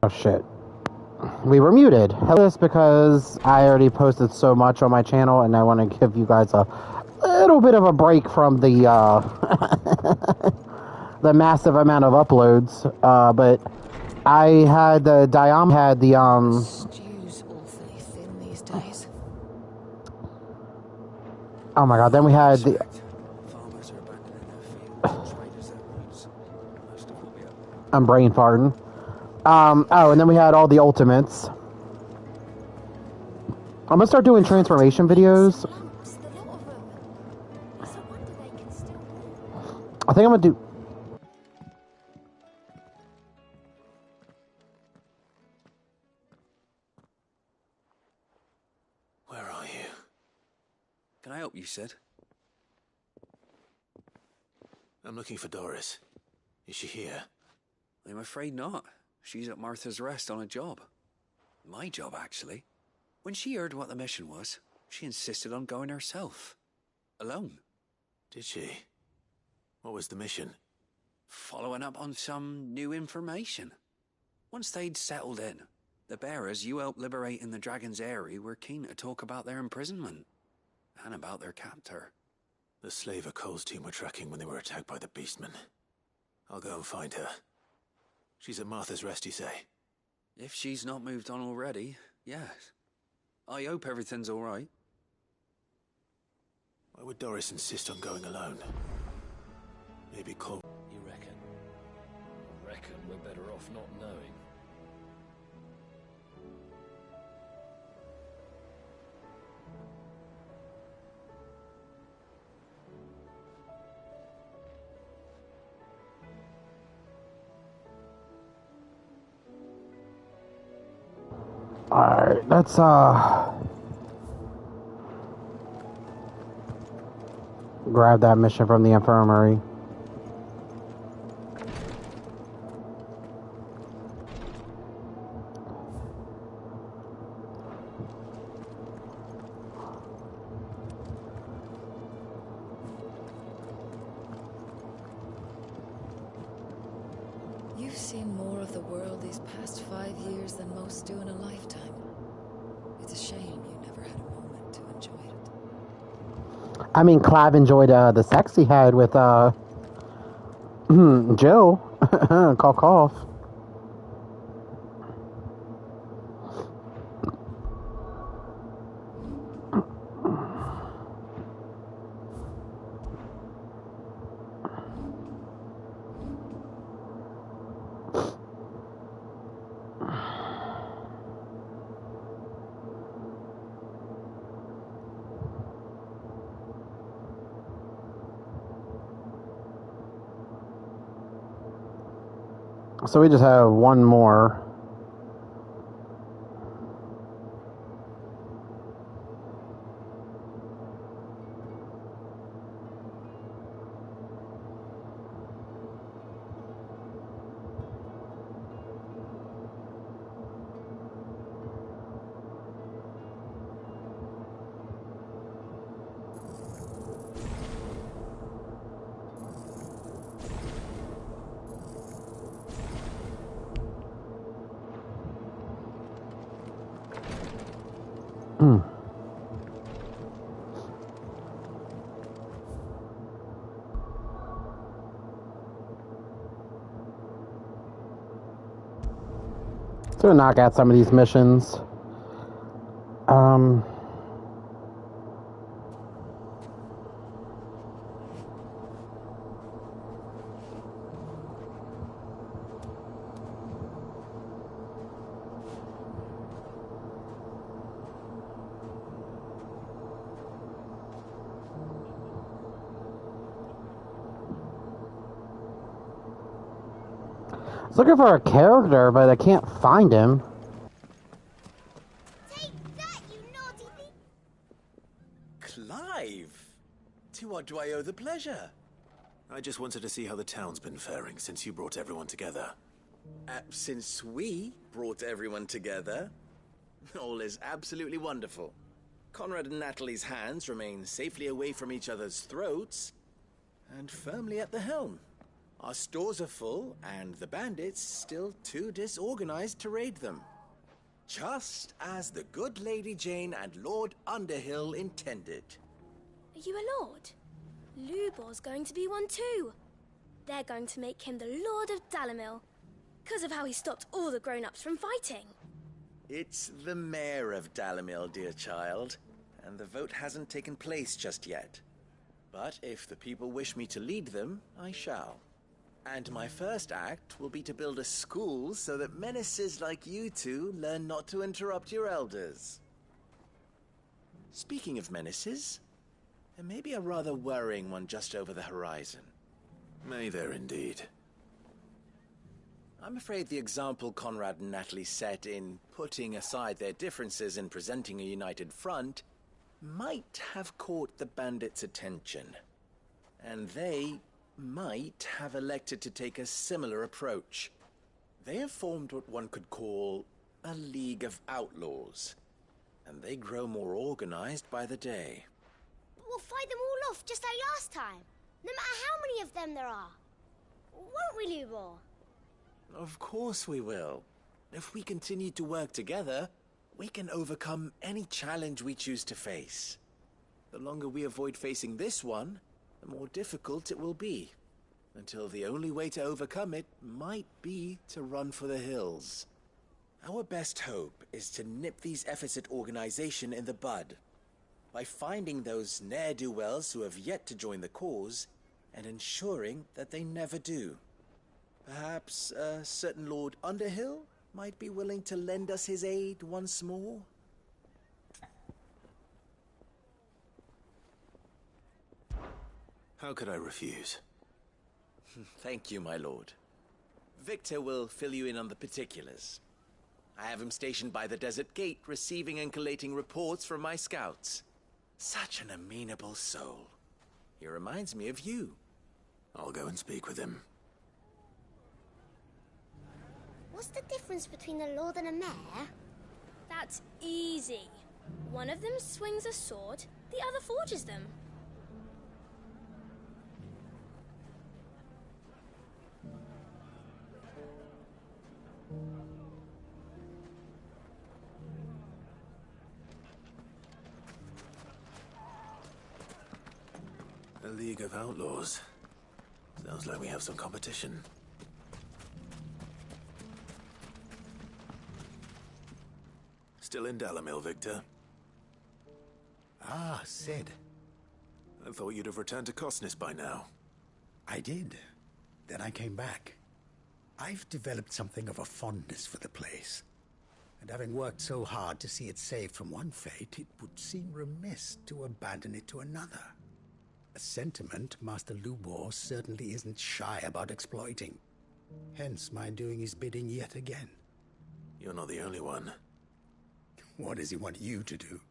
Oh shit. We were muted. This because I already posted so much on my channel and I want to give you guys a little bit of a break from the the massive amount of uploads. But I had the Stew's awfully thin these days. oh my god, then we had the Farmers are abandoning their fields, traders their roots. Most of what we have. I'm brain farting. Oh, and then we had all the ultimates. I'm gonna start doing transformation videos. I think I'm gonna do. Where are you? Can I help you, Sid? I'm looking for Doris. Is she here? I'm afraid not. She's at Martha's Rest on a job. My job, actually. When she heard what the mission was, she insisted on going herself. Alone. Did she? What was the mission? Following up on some new information. Once they'd settled in, the bearers you helped liberate in the Dragon's Eyrie were keen to talk about their imprisonment. And about their captor. The slaver Cole's team were tracking when they were attacked by the Beastmen. I'll go and find her. She's at Martha's Rest, you say? If she's not moved on already, yes. I hope everything's all right. Why would Doris insist on going alone? Maybe Cole... You reckon? I reckon we're better off not knowing. Alright, let's grab that mission from the infirmary. You've seen more of the world these past 5 years than most do in a lifetime. It's a shame you never had a moment to enjoy it. I mean, Clav enjoyed the sex he had with Jill. Cough. So we just have one more. So knock out some of these missions. I was looking for a character, but I can't find him. Take that, you naughty thief! Clive! To what do I owe the pleasure? I just wanted to see how the town's been faring since you brought everyone together. Since we brought everyone together, all is absolutely wonderful. Conrad and Natalie's hands remain safely away from each other's throats, and firmly at the helm. Our stores are full, and the bandits still too disorganized to raid them. Just as the good Lady Jane and Lord Underhill intended. Are you a lord? Lubor's going to be one too. They're going to make him the Lord of Dalimil, because of how he stopped all the grown-ups from fighting. It's the mayor of Dalimil, dear child, and the vote hasn't taken place just yet. But if the people wish me to lead them, I shall. And my first act will be to build a school so that menaces like you two learn not to interrupt your elders. Speaking of menaces, there may be a rather worrying one just over the horizon. May there indeed. I'm afraid the example Conrad and Natalie set in putting aside their differences and presenting a united front might have caught the bandits' attention. And they might have elected to take a similar approach. They have formed what one could call a League of Outlaws, and they grow more organized by the day. But we'll fight them all off just like last time, no matter how many of them there are. Won't we, Lubor? Of course we will. If we continue to work together, we can overcome any challenge we choose to face. The longer we avoid facing this one, the more difficult it will be, until the only way to overcome it might be to run for the hills. Our best hope is to nip these efforts at organization in the bud, by finding those ne'er-do-wells who have yet to join the cause, and ensuring that they never do. Perhaps a certain Lord Underhill might be willing to lend us his aid once more? How could I refuse? Thank you, my lord. Victor will fill you in on the particulars. I have him stationed by the Desert Gate, receiving and collating reports from my scouts. Such an amenable soul. He reminds me of you. I'll go and speak with him. What's the difference between a lord and a mayor? That's easy. One of them swings a sword, the other forges them. A League of Outlaws. Sounds like we have some competition. Still in Dalimil, Victor? Ah, Cid. I thought you'd have returned to Cosnes by now. I did. Then I came back. I've developed something of a fondness for the place. And having worked so hard to see it saved from one fate, it would seem remiss to abandon it to another. A sentiment Master Lubor certainly isn't shy about exploiting. Hence my doing his bidding yet again. You're not the only one. What does he want you to do?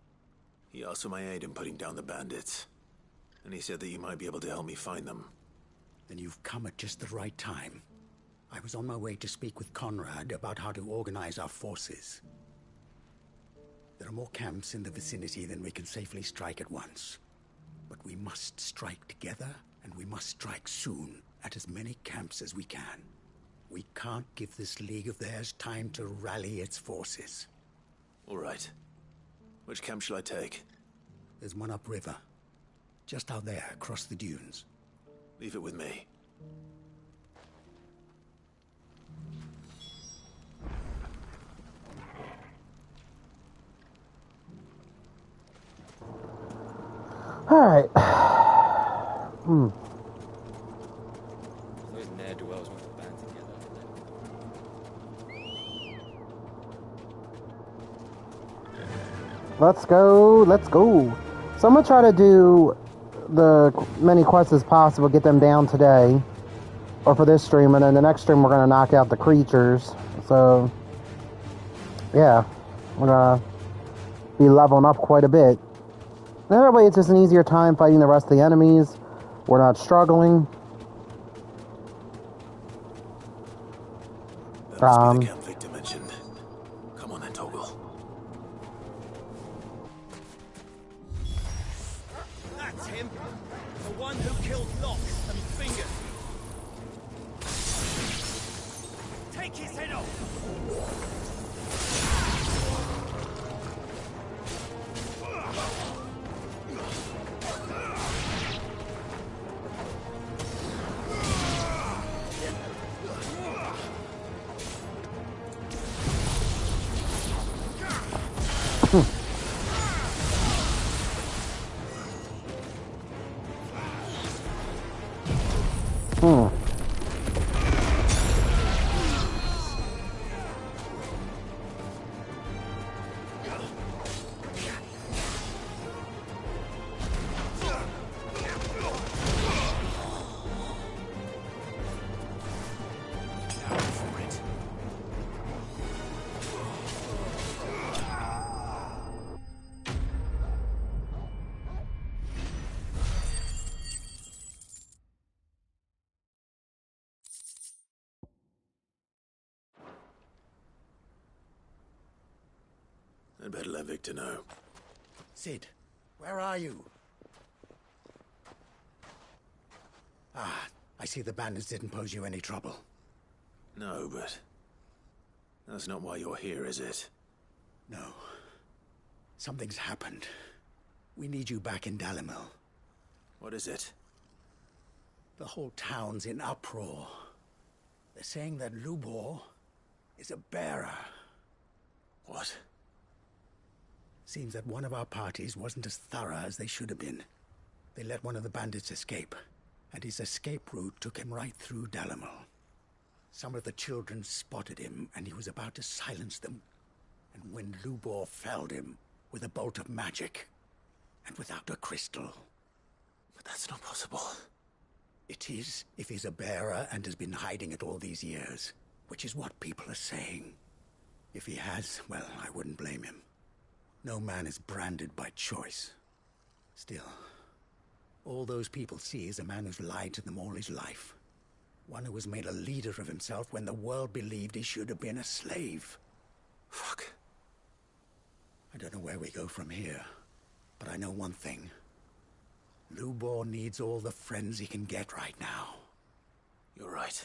He asked for my aid in putting down the bandits. And he said that you might be able to help me find them. Then you've come at just the right time. I was on my way to speak with Conrad about how to organize our forces. There are more camps in the vicinity than we can safely strike at once. But we must strike together, and we must strike soon at as many camps as we can. We can't give this league of theirs time to rally its forces. All right. Which camp shall I take? There's one upriver. Just out there, across the dunes. Leave it with me. Alright. Those ne'er-do-wells must have band together, didn't Let's go, let's go. So I'm gonna try to do the many quests as possible, get them down today, or for this stream, and then the next stream we're gonna knock out the creatures. So, yeah, we're gonna be leveling up quite a bit. And that way it's just an easier time fighting the rest of the enemies. We're not struggling. That must be the camp Victor mentioned. Come on then, Toggle. That's him! The one who killed Locke and Finger! Take his head off! I'd better let Victor know. Cid, where are you? Ah, I see the bandits didn't pose you any trouble. No, but... that's not why you're here, is it? No. Something's happened. We need you back in Dalimil. What is it? The whole town's in uproar. They're saying that Lubor is a bearer. What? Seems that one of our parties wasn't as thorough as they should have been. They let one of the bandits escape, and his escape route took him right through Dalimil. Some of the children spotted him, and he was about to silence them. And when Lubor felled him with a bolt of magic, and without a crystal. But that's not possible. It is, if he's a bearer and has been hiding it all these years, which is what people are saying. If he has, well, I wouldn't blame him. No man is branded by choice. Still, all those people see is a man who's lied to them all his life. One who was made a leader of himself when the world believed he should have been a slave. Fuck. I don't know where we go from here, but I know one thing. Lubor needs all the friends he can get right now. You're right.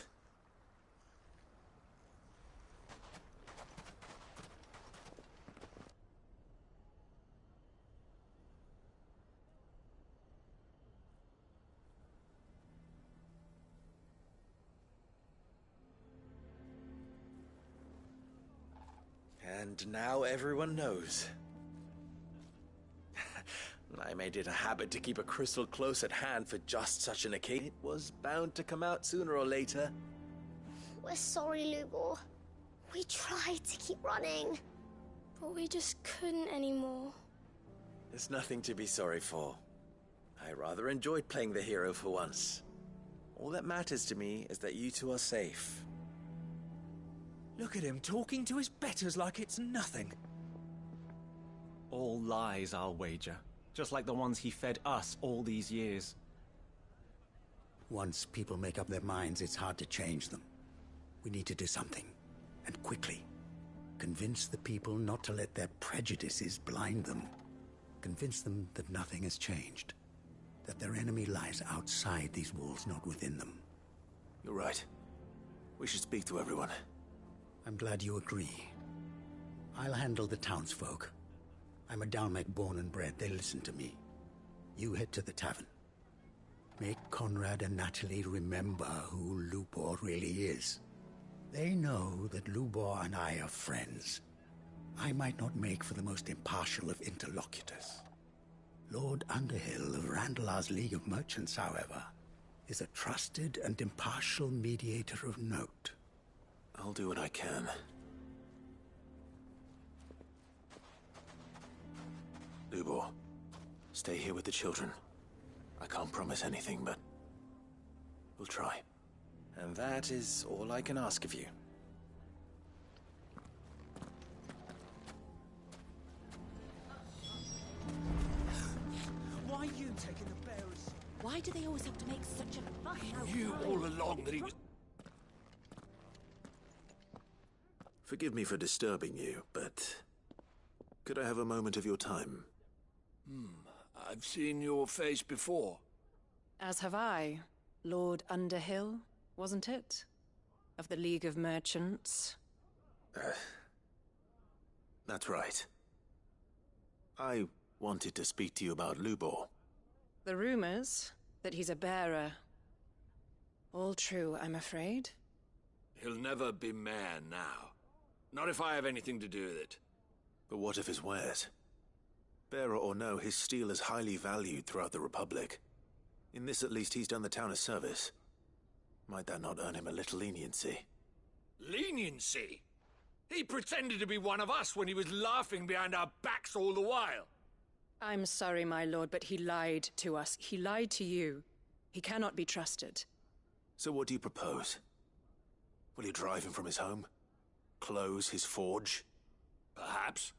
And now everyone knows. I made it a habit to keep a crystal close at hand for just such an occasion. It was bound to come out sooner or later. We're sorry, Lubor. We tried to keep running, but we just couldn't anymore. There's nothing to be sorry for. I rather enjoyed playing the hero for once. All that matters to me is that you two are safe. Look at him talking to his betters like it's nothing. All lies, I'll wager. Just like the ones he fed us all these years. Once people make up their minds, it's hard to change them. We need to do something, and quickly. Convince the people not to let their prejudices blind them. Convince them that nothing has changed. That their enemy lies outside these walls, not within them. You're right. We should speak to everyone. I'm glad you agree. I'll handle the townsfolk. I'm a Dalmec born and bred. They listen to me. You head to the tavern. Make Conrad and Natalie remember who Lubor really is. They know that Lubor and I are friends. I might not make for the most impartial of interlocutors. Lord Underhill of Randalar's League of Merchants, however, is a trusted and impartial mediator of note. I'll do what I can. Lubor, stay here with the children. I can't promise anything, but we'll try. And that is all I can ask of you. Why are you taking the bearers? Why do they always have to make such a fuss outside? You all along that he was... Forgive me for disturbing you, but could I have a moment of your time? I've seen your face before. As have I. Lord Underhill, wasn't it? of the League of Merchants? That's right. I wanted to speak to you about Lubor. The rumors that he's a bearer. All true, I'm afraid. He'll never be mayor now. Not if I have anything to do with it. But what of his wares? Bearer or no, his steel is highly valued throughout the Republic. In this, at least, he's done the town a service. Might that not earn him a little leniency? Leniency? He pretended to be one of us when he was laughing behind our backs all the while. I'm sorry, my lord, but he lied to us. He lied to you. He cannot be trusted. So what do you propose? Will you drive him from his home? Close his forge? Perhaps.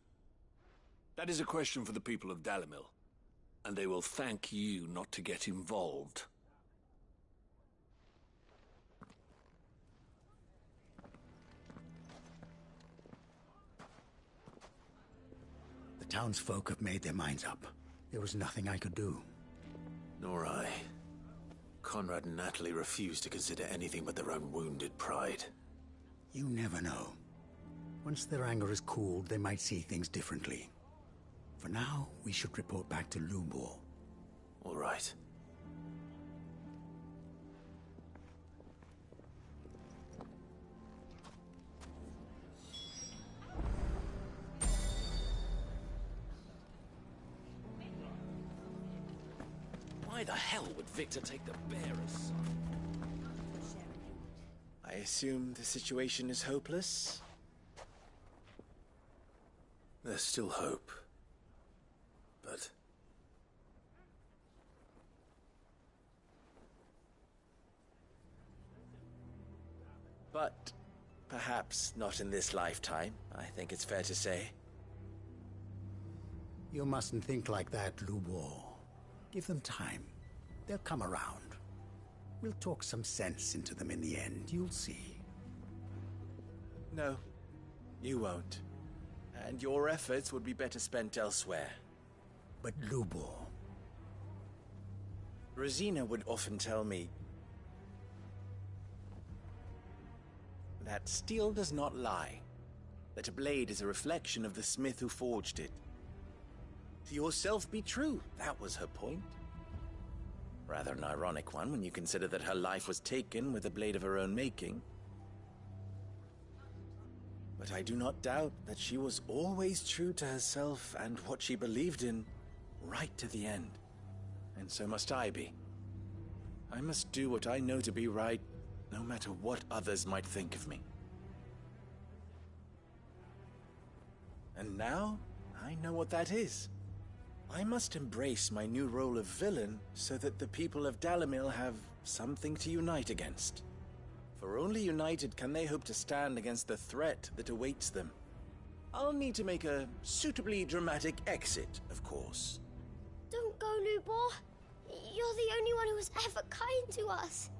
That is a question for the people of Dalimil. And they will thank you not to get involved. The townsfolk have made their minds up. There was nothing I could do. Nor I. Conrad and Natalie refused to consider anything but their own wounded pride. You never know. Once their anger is cooled, they might see things differently. For now, we should report back to Lubor. All right. Why the hell would Victor take the bearers? I assume the situation is hopeless? There's still hope. But... But perhaps not in this lifetime, I think it's fair to say. You mustn't think like that, Lubor. Give them time. They'll come around. We'll talk some sense into them in the end, you'll see. No, you won't. And your efforts would be better spent elsewhere. But Lubor... Rosina would often tell me that steel does not lie, that a blade is a reflection of the smith who forged it. To yourself be true, that was her point. Rather an ironic one when you consider that her life was taken with a blade of her own making. But I do not doubt that she was always true to herself and what she believed in, right to the end. And so must I be. I must do what I know to be right, no matter what others might think of me. And now, I know what that is. I must embrace my new role of villain so that the people of Dalimil have something to unite against. For only united can they hope to stand against the threat that awaits them. I'll need to make a suitably dramatic exit, of course. Don't go, Lubor. You're the only one who was ever kind to us.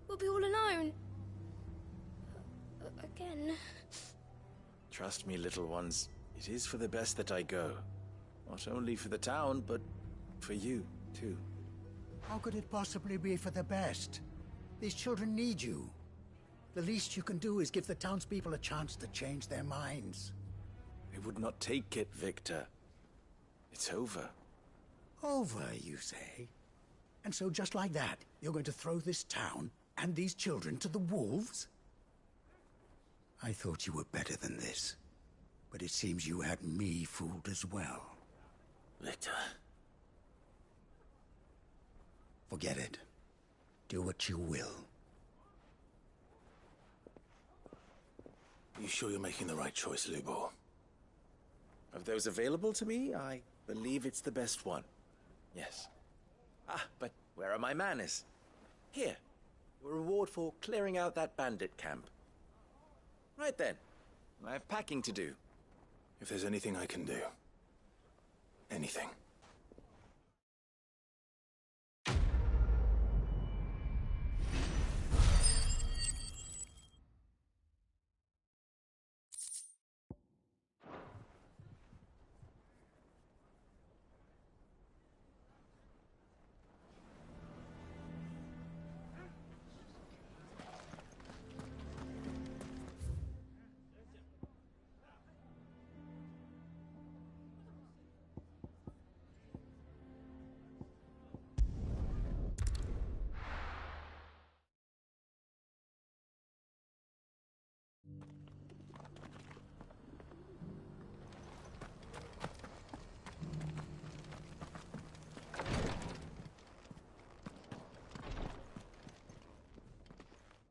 We'll be all alone. Again. Trust me, little ones. It is for the best that I go. Not only for the town, but for you, too. How could it possibly be for the best? These children need you. The least you can do is give the townspeople a chance to change their minds. They would not take it, Victor. It's over. Over, you say? And so just like that, you're going to throw this town and these children to the wolves? I thought you were better than this. But it seems you had me fooled as well. Victor. Forget it. Do what you will. You sure you're making the right choice, Lubor? Of those available to me, I believe it's the best one. Yes. Ah, but where are my manners? Here. Your reward for clearing out that bandit camp. Right then. I have packing to do. If there's anything I can do. Anything.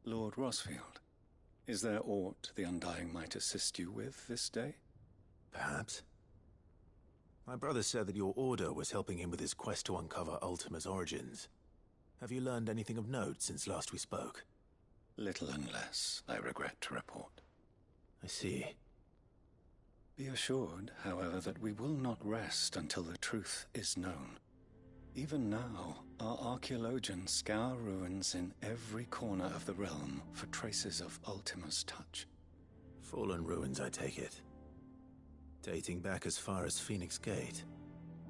Lord Rosfield, is there aught the Undying might assist you with this day? Perhaps. My brother said that your order was helping him with his quest to uncover Ultima's origins. Have you learned anything of note since last we spoke? Little and less, I regret to report. I see. Be assured, however, that we will not rest until the truth is known. Even now, our archaeologians scour ruins in every corner of the realm for traces of Ultima's touch. Fallen ruins, I take it. Dating back as far as Phoenix Gate.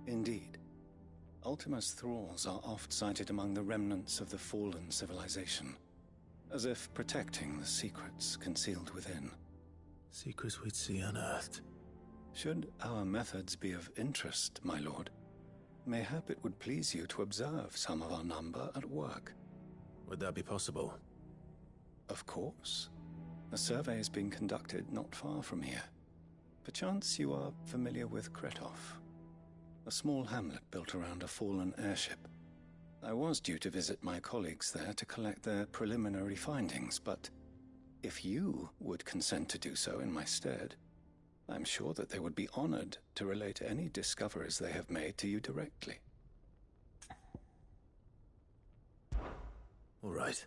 Indeed. Ultima's thralls are oft sighted among the remnants of the fallen civilization, as if protecting the secrets concealed within. Secrets we'd see unearthed. Should our methods be of interest, my lord, mayhap it would please you to observe some of our number at work. Would that be possible? Of course. A survey is being conducted not far from here. Perchance you are familiar with Kretov, a small hamlet built around a fallen airship. I was due to visit my colleagues there to collect their preliminary findings, but if you would consent to do so in my stead, I'm sure that they would be honored to relate any discoveries they have made to you directly. All right.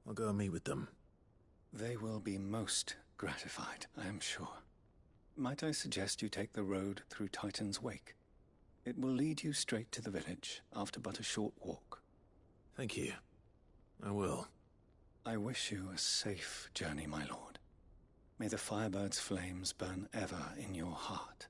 I'll go and meet with them. They will be most gratified, I am sure. Might I suggest you take the road through Titan's Wake? It will lead you straight to the village after but a short walk. Thank you. I will. I wish you a safe journey, my lord. May the Firebird's flames burn ever in your heart.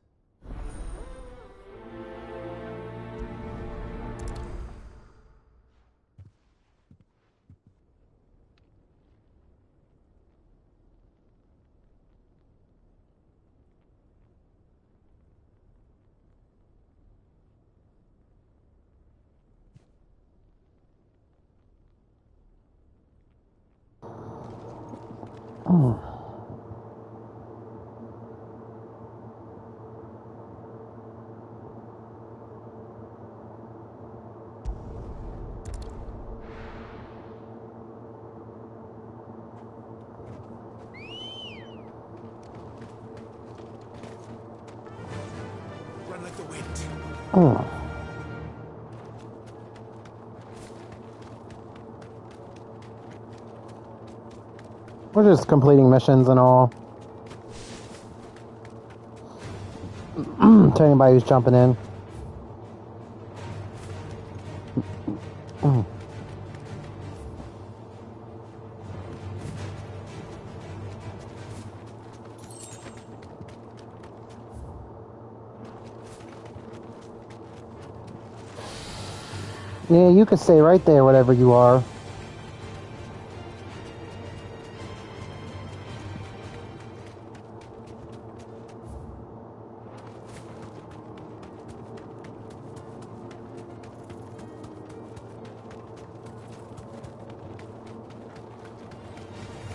Oh. Run like the wind. Oh. We're just completing missions and all. To anybody who's jumping in. Yeah, you could stay right there, whatever you are.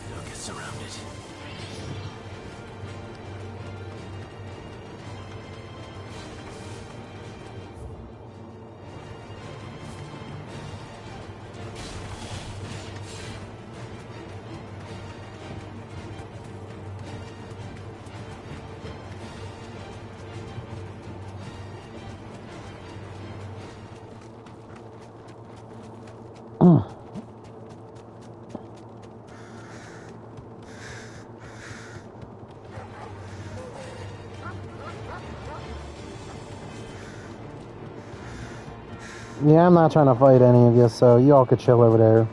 Don't get surrounded. Yeah, I'm not trying to fight any of you, so you all could chill over there.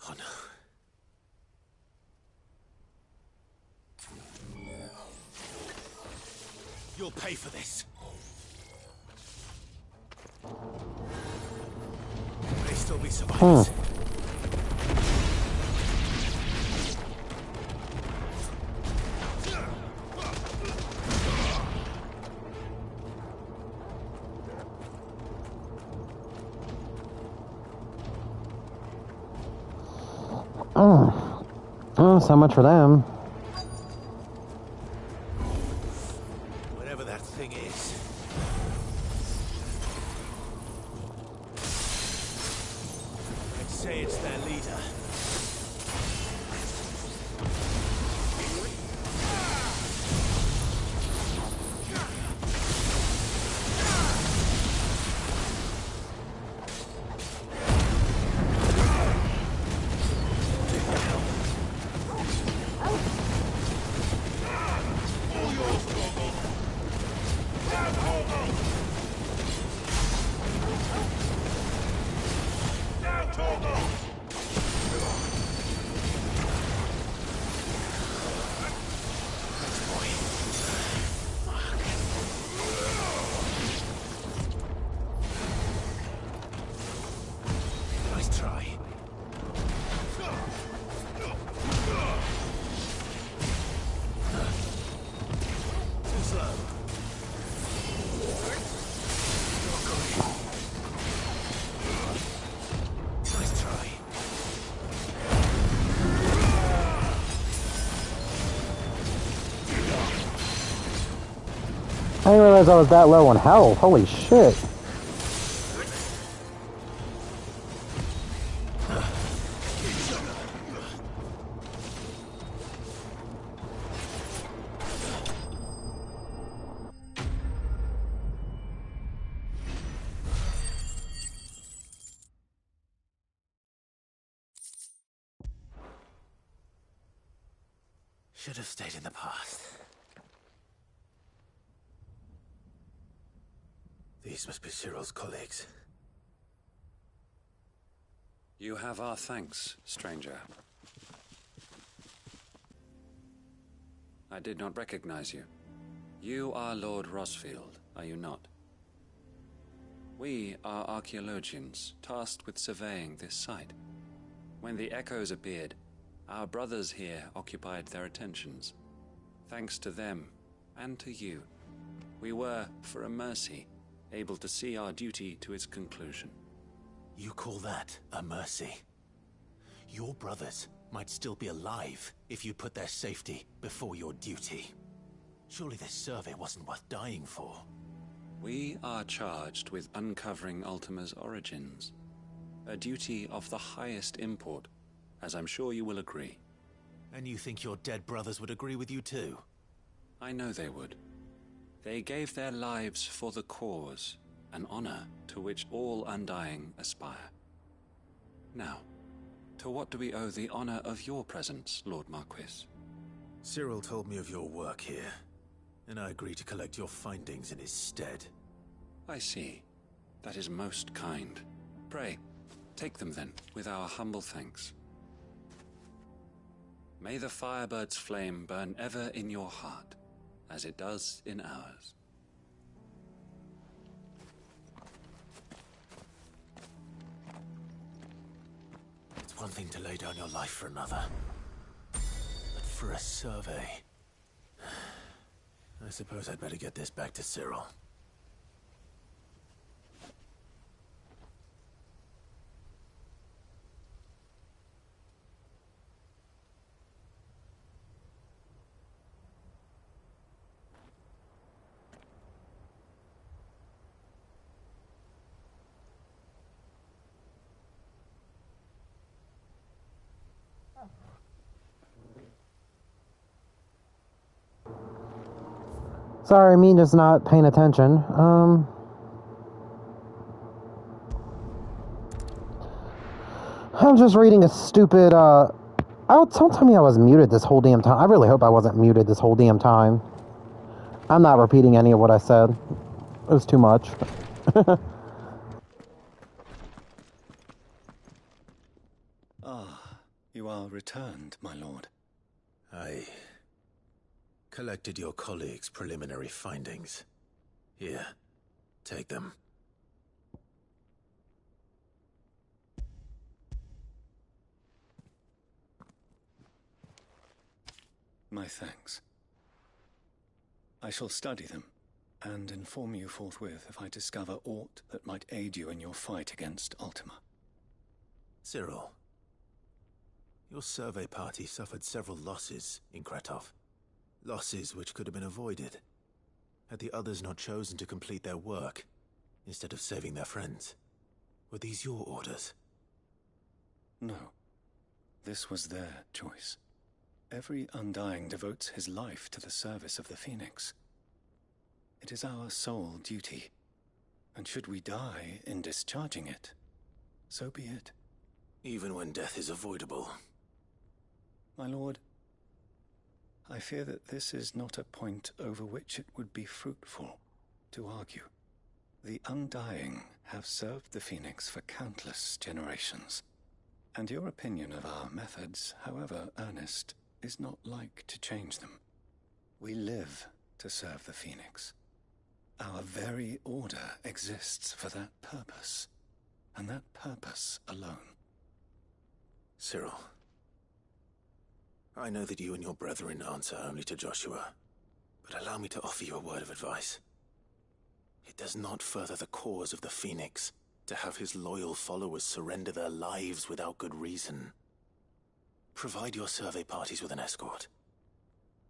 Oh no. You'll pay for this. May still be survivors. Oh, so much for them. Whatever that thing is. I'd say it's their leader. Nice try. Too slow. Nice try. I didn't realize I was that low on health. Holy shit. Should have stayed in the past. These must be Cyril's colleagues. You have our thanks, stranger. I did not recognize you. You are Lord Rosfield, are you not? We are archaeologians, tasked with surveying this site. When the echoes appeared, our brothers here occupied their attentions. Thanks to them, and to you, we were, for a mercy, able to see our duty to its conclusion. You call that a mercy? Your brothers might still be alive if you put their safety before your duty. Surely this survey wasn't worth dying for. We are charged with uncovering Ultima's origins. A duty of the highest import, as I'm sure you will agree. And you think your dead brothers would agree with you too? I know they would. They gave their lives for the cause, an honor to which all Undying aspire. Now, to what do we owe the honor of your presence, Lord Marquis? Cyril told me of your work here, and I agreed to collect your findings in his stead. I see. That is most kind. Pray, take them then, with our humble thanks. May the Firebird's flame burn ever in your heart, as it does in ours. It's one thing to lay down your life for another, but for a survey... I suppose I'd better get this back to Cyril. Sorry, me just not paying attention. I'm just reading a stupid, don't tell me I was muted this whole damn time. I really hope I wasn't muted this whole damn time. I'm not repeating any of what I said. It was too much. Ah, you are returned, my lord. I collected your colleagues' preliminary findings. Here, take them. My thanks. I shall study them, and inform you forthwith if I discover aught that might aid you in your fight against Ultima. Cyril, your survey party suffered several losses in Kretov. Losses which could have been avoided, had the others not chosen to complete their work, instead of saving their friends. Were these your orders? No. This was their choice. Every Undying devotes his life to the service of the Phoenix. It is our sole duty, and should we die in discharging it, so be it. Even when death is avoidable. My lord, I fear that this is not a point over which it would be fruitful to argue. The Undying have served the Phoenix for countless generations, and your opinion of our methods, however earnest, is not like to change them. We live to serve the Phoenix. Our very order exists for that purpose, and that purpose alone. Cyril, I know that you and your brethren answer only to Joshua, but allow me to offer you a word of advice. It does not further the cause of the Phoenix to have his loyal followers surrender their lives without good reason. Provide your survey parties with an escort,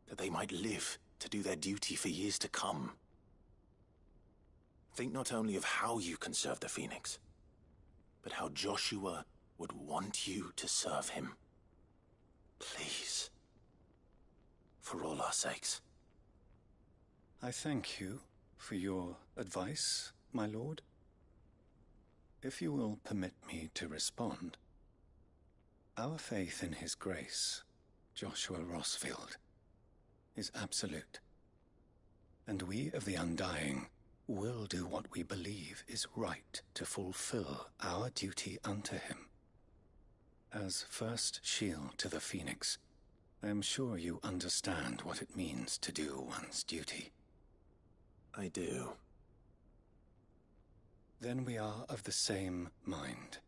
that they might live to do their duty for years to come. Think not only of how you can serve the Phoenix, but how Joshua would want you to serve him. Please. For all our sakes. I thank you for your advice, my lord. If you will permit me to respond, our faith in his grace, Joshua Rosfield, is absolute. And we of the Undying will do what we believe is right to fulfill our duty unto him. As first shield to the Phoenix, I am sure you understand what it means to do one's duty. I do. Then we are of the same mind.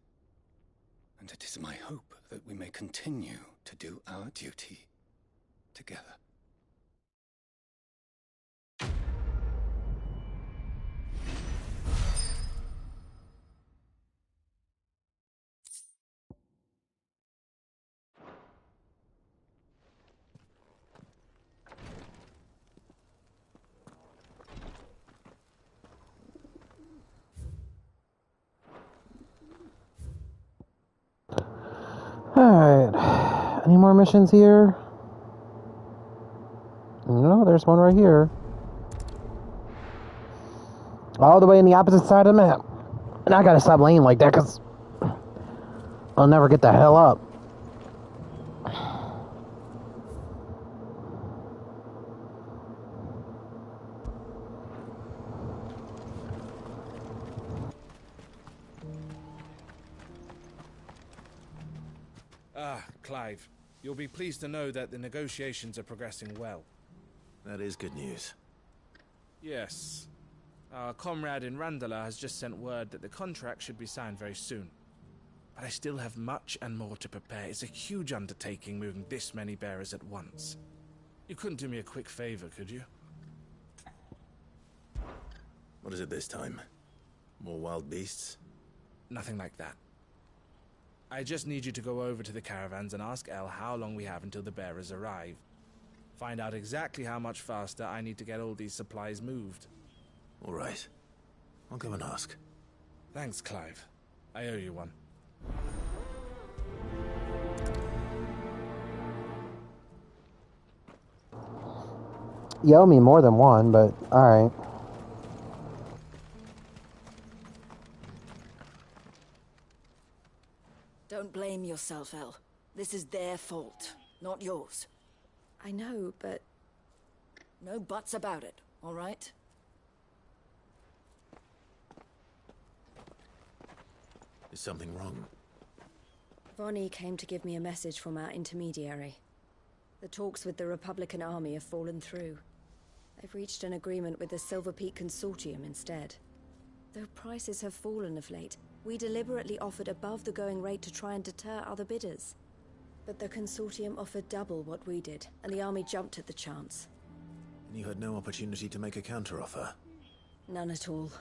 And it is my hope that we may continue to do our duty together. Alright. Any more missions here? No, there's one right here. All the way in the opposite side of the map. And I gotta stop laying like that because I'll never get the hell up. Clive, you'll be pleased to know that the negotiations are progressing well. That is good news. Yes. Our comrade in Randala has just sent word that the contract should be signed very soon. But I still have much and more to prepare. It's a huge undertaking moving this many bearers at once. You couldn't do me a quick favor, could you? What is it this time? More wild beasts? Nothing like that. I just need you to go over to the caravans and ask El how long we have until the bearers arrive. Find out exactly how much faster I need to get all these supplies moved. All right. I'll go and ask. Thanks, Clive. I owe you one. You owe me more than one, but alright. Don't blame yourself, El. This is their fault, not yours. I know, but... No buts about it, all right? Is something wrong? Vonnie came to give me a message from our intermediary. The talks with the Republican Army have fallen through. They've reached an agreement with the Silver Peak Consortium instead. Though prices have fallen of late, we deliberately offered above the going rate to try and deter other bidders. But the Consortium offered double what we did, and the Army jumped at the chance. And you had no opportunity to make a counteroffer? None at all.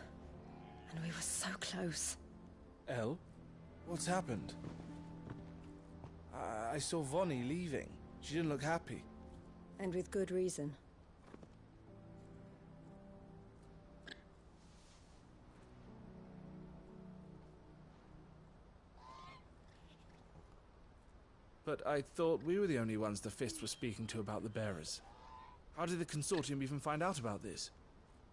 And we were so close. Elle? What's happened? I saw Vonnie leaving. She didn't look happy. And with good reason. But I thought we were the only ones the Fist were speaking to about the bearers. How did the Consortium even find out about this?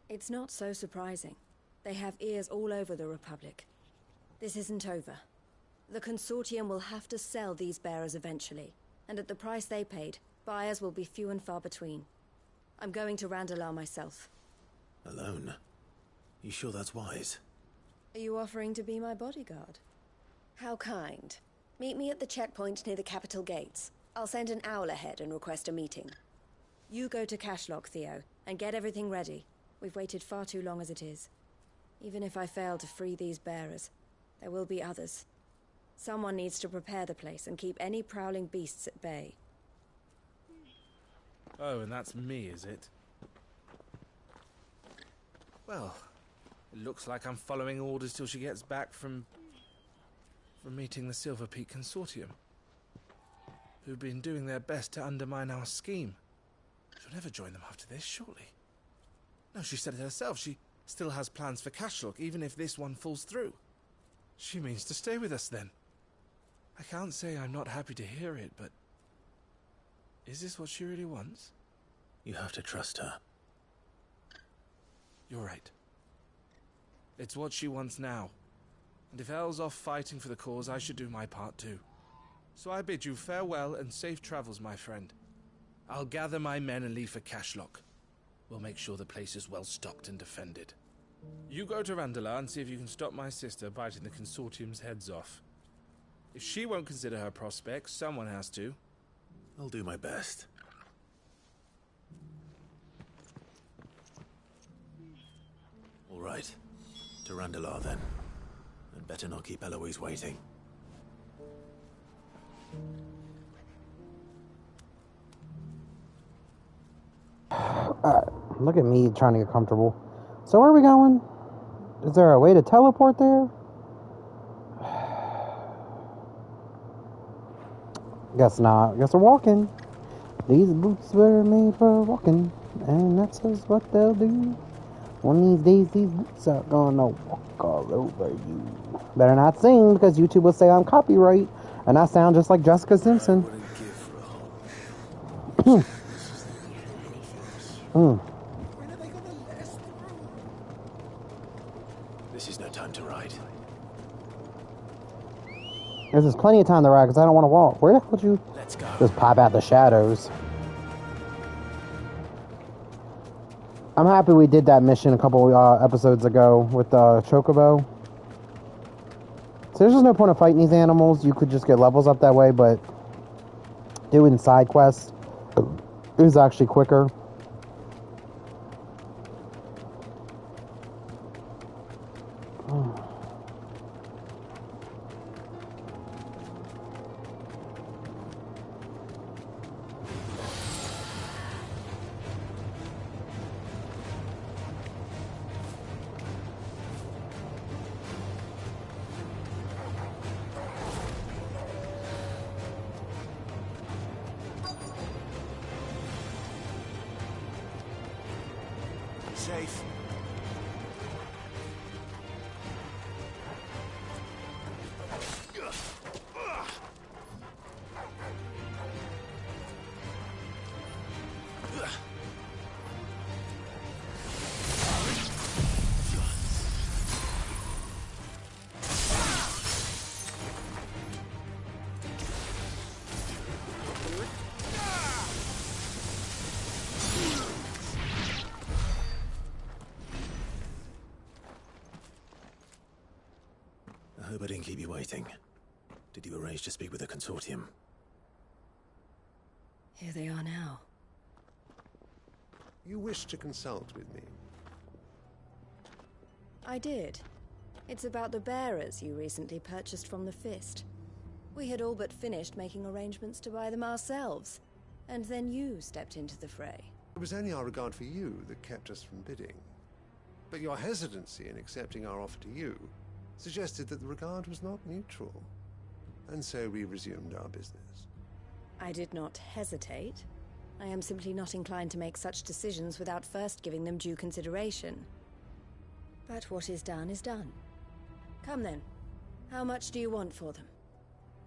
It's not so surprising. They have ears all over the Republic. This isn't over. The Consortium will have to sell these bearers eventually, and at the price they paid, buyers will be few and far between. I'm going to Randalar myself. Alone? You sure that's wise? Are you offering to be my bodyguard? How kind. Meet me at the checkpoint near the capital gates. I'll send an owl ahead and request a meeting. You go to Cashlock, Theo, and get everything ready. We've waited far too long as it is. Even if I fail to free these bearers, there will be others. Someone needs to prepare the place and keep any prowling beasts at bay. Oh, and that's me, is it? Well, it looks like I'm following orders till she gets back from meeting the Silver Peak Consortium, who've been doing their best to undermine our scheme. She'll never join them after this, surely. No, she said it herself. She still has plans for Cashlock, even if this one falls through. She means to stay with us, then. I can't say I'm not happy to hear it, but... is this what she really wants? You have to trust her. You're right. It's what she wants now. And if Elle's off fighting for the cause, I should do my part too. So I bid you farewell and safe travels, my friend. I'll gather my men and leave for Cashlock. We'll make sure the place is well stocked and defended. You go to Randalar and see if you can stop my sister biting the Consortium's heads off. If she won't consider her prospects, someone has to. I'll do my best. All right. To Randalar, then. And better not keep Eloise waiting. Look at me trying to get comfortable. So where are we going? Is there a way to teleport there? Guess not. Guess we're walking. These boots were made for walking, and that's just what they'll do. One of these days, these boots are gonna walk all over you. Better not sing, because YouTube will say I'm copyright, and I sound just like Jessica Simpson. This is no time to ride. There's plenty of time to ride, because I don't want to walk. Where the hell would you Let's go. just pop out the shadows? I'm happy we did that mission a couple episodes ago with Chocobo. So there's just no point of fighting these animals. You could just get levels up that way, but doing side quests is actually quicker. Safe. I hope I didn't keep you waiting. Did you arrange to speak with the Consortium? Here they are now. You wish to consult with me? I did. It's about the bearers you recently purchased from the Fist. We had all but finished making arrangements to buy them ourselves, and then you stepped into the fray. It was only our regard for you that kept us from bidding. But your hesitancy in accepting our offer to you suggested that the regard was not mutual. And so we resumed our business. I did not hesitate. I am simply not inclined to make such decisions without first giving them due consideration. But what is done is done. Come then. How much do you want for them?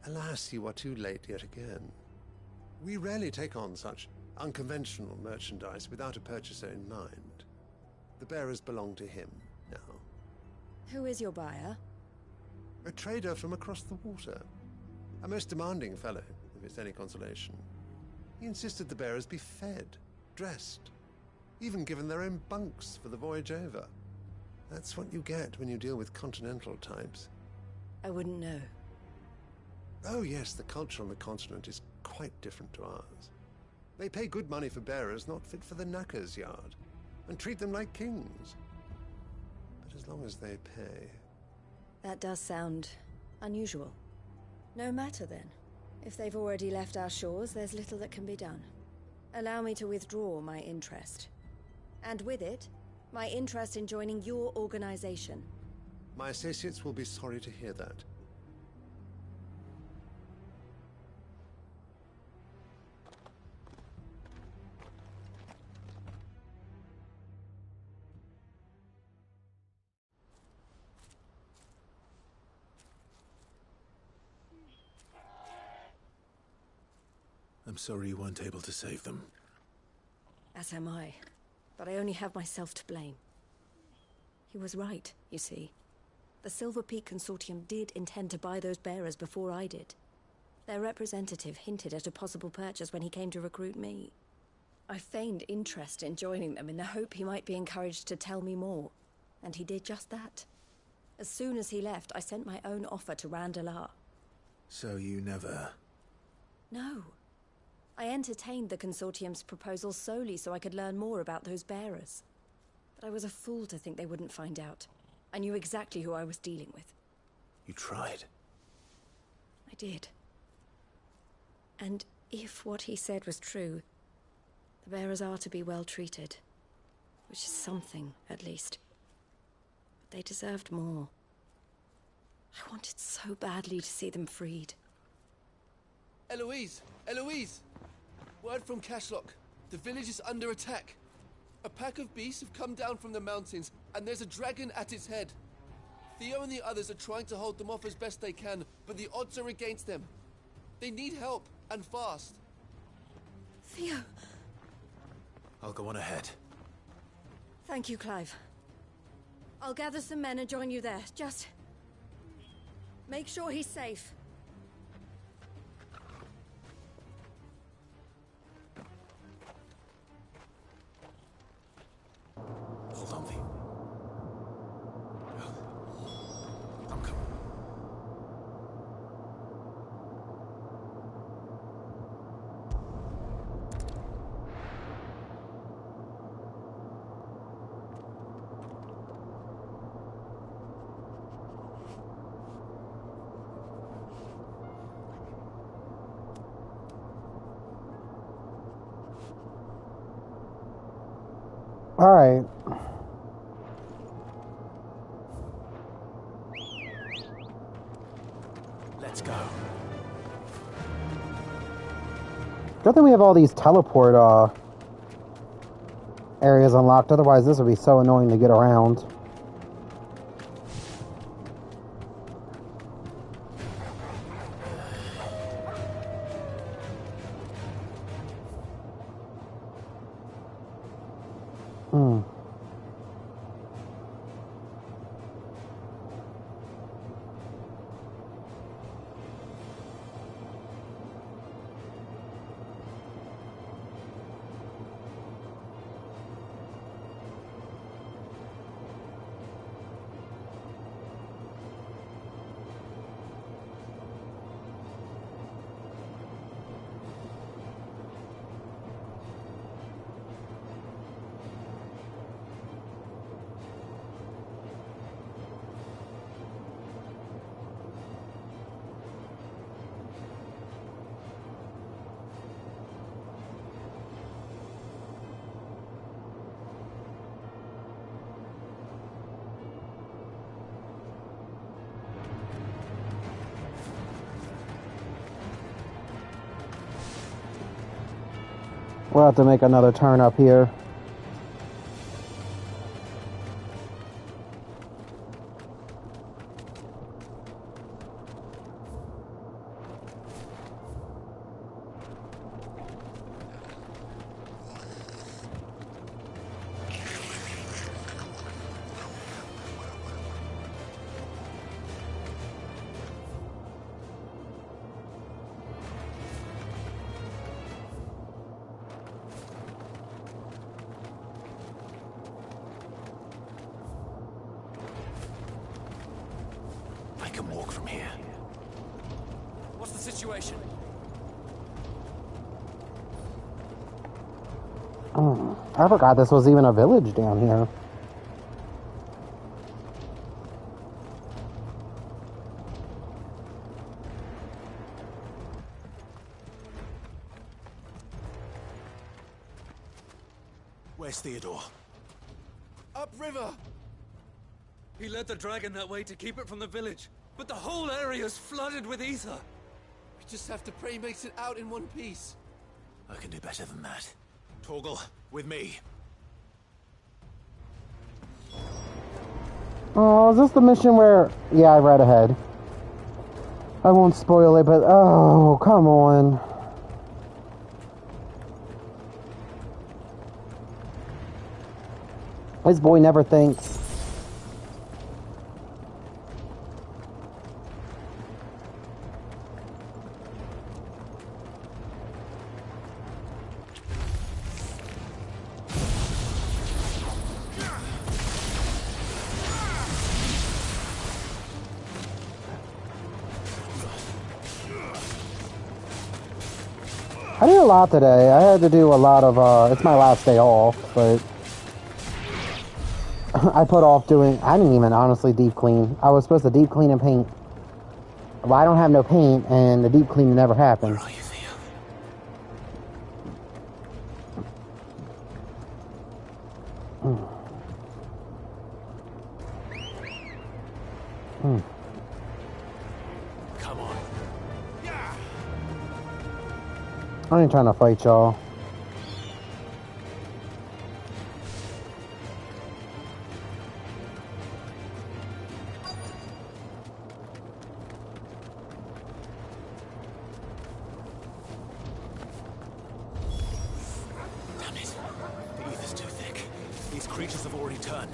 Alas, you are too late yet again. We rarely take on such unconventional merchandise without a purchaser in mind. The bearers belong to him now. Who is your buyer? A trader from across the water. A most demanding fellow, if it's any consolation. He insisted the bearers be fed, dressed, even given their own bunks for the voyage over. That's what you get when you deal with continental types. I wouldn't know. Oh yes, the culture on the continent is quite different to ours. They pay good money for bearers not fit for the knacker's yard, and treat them like kings. But as long as they pay... That does sound unusual. No matter then. If they've already left our shores, there's little that can be done. Allow me to withdraw my interest. And with it, my interest in joining your organization. My associates will be sorry to hear that. I'm sorry you weren't able to save them. As am I. But I only have myself to blame. He was right, you see. The Silver Peak Consortium did intend to buy those bearers before I did. Their representative hinted at a possible purchase when he came to recruit me. I feigned interest in joining them in the hope he might be encouraged to tell me more. And he did just that. As soon as he left, I sent my own offer to Randalar. So you never... No. I entertained the Consortium's proposal solely so I could learn more about those bearers. But I was a fool to think they wouldn't find out. I knew exactly who I was dealing with. You tried. I did. And if what he said was true, the bearers are to be well treated. Which is something, at least. But they deserved more. I wanted so badly to see them freed. Eloise! Eloise! Word from Cashlock. The village is under attack. A pack of beasts have come down from the mountains, and there's a dragon at its head. Theo and the others are trying to hold them off as best they can, but the odds are against them. They need help, and fast. Theo! I'll go on ahead. Thank you, Clive. I'll gather some men and join you there. Just... make sure he's safe. Hold on, V. I'm coming. All right. Let's go. Good thing we have all these teleport areas unlocked. Otherwise, this would be so annoying to get around. We'll have to make another turn up here. I can walk from here. What's the situation? Oh, I forgot this was even a village down here. Where's Theodore? Upriver! He led the dragon that way to keep it from the village, but the whole area's flooded with ether. We just have to pray he makes it out in one piece. I can do better than that. Torgal, with me. Oh, is this the mission where... Yeah, I read ahead. I won't spoil it, but... Oh, come on. This boy never thinks. I did a lot today. I had to do a lot of, it's my last day off, but I put off doing, I didn't even honestly deep clean. I was supposed to deep clean and paint. Well, I don't have no paint, and the deep clean never happened. Where are you, Theo? Come on. I ain't trying to fight y'all. Damn it. The ether's too thick. These creatures have already turned.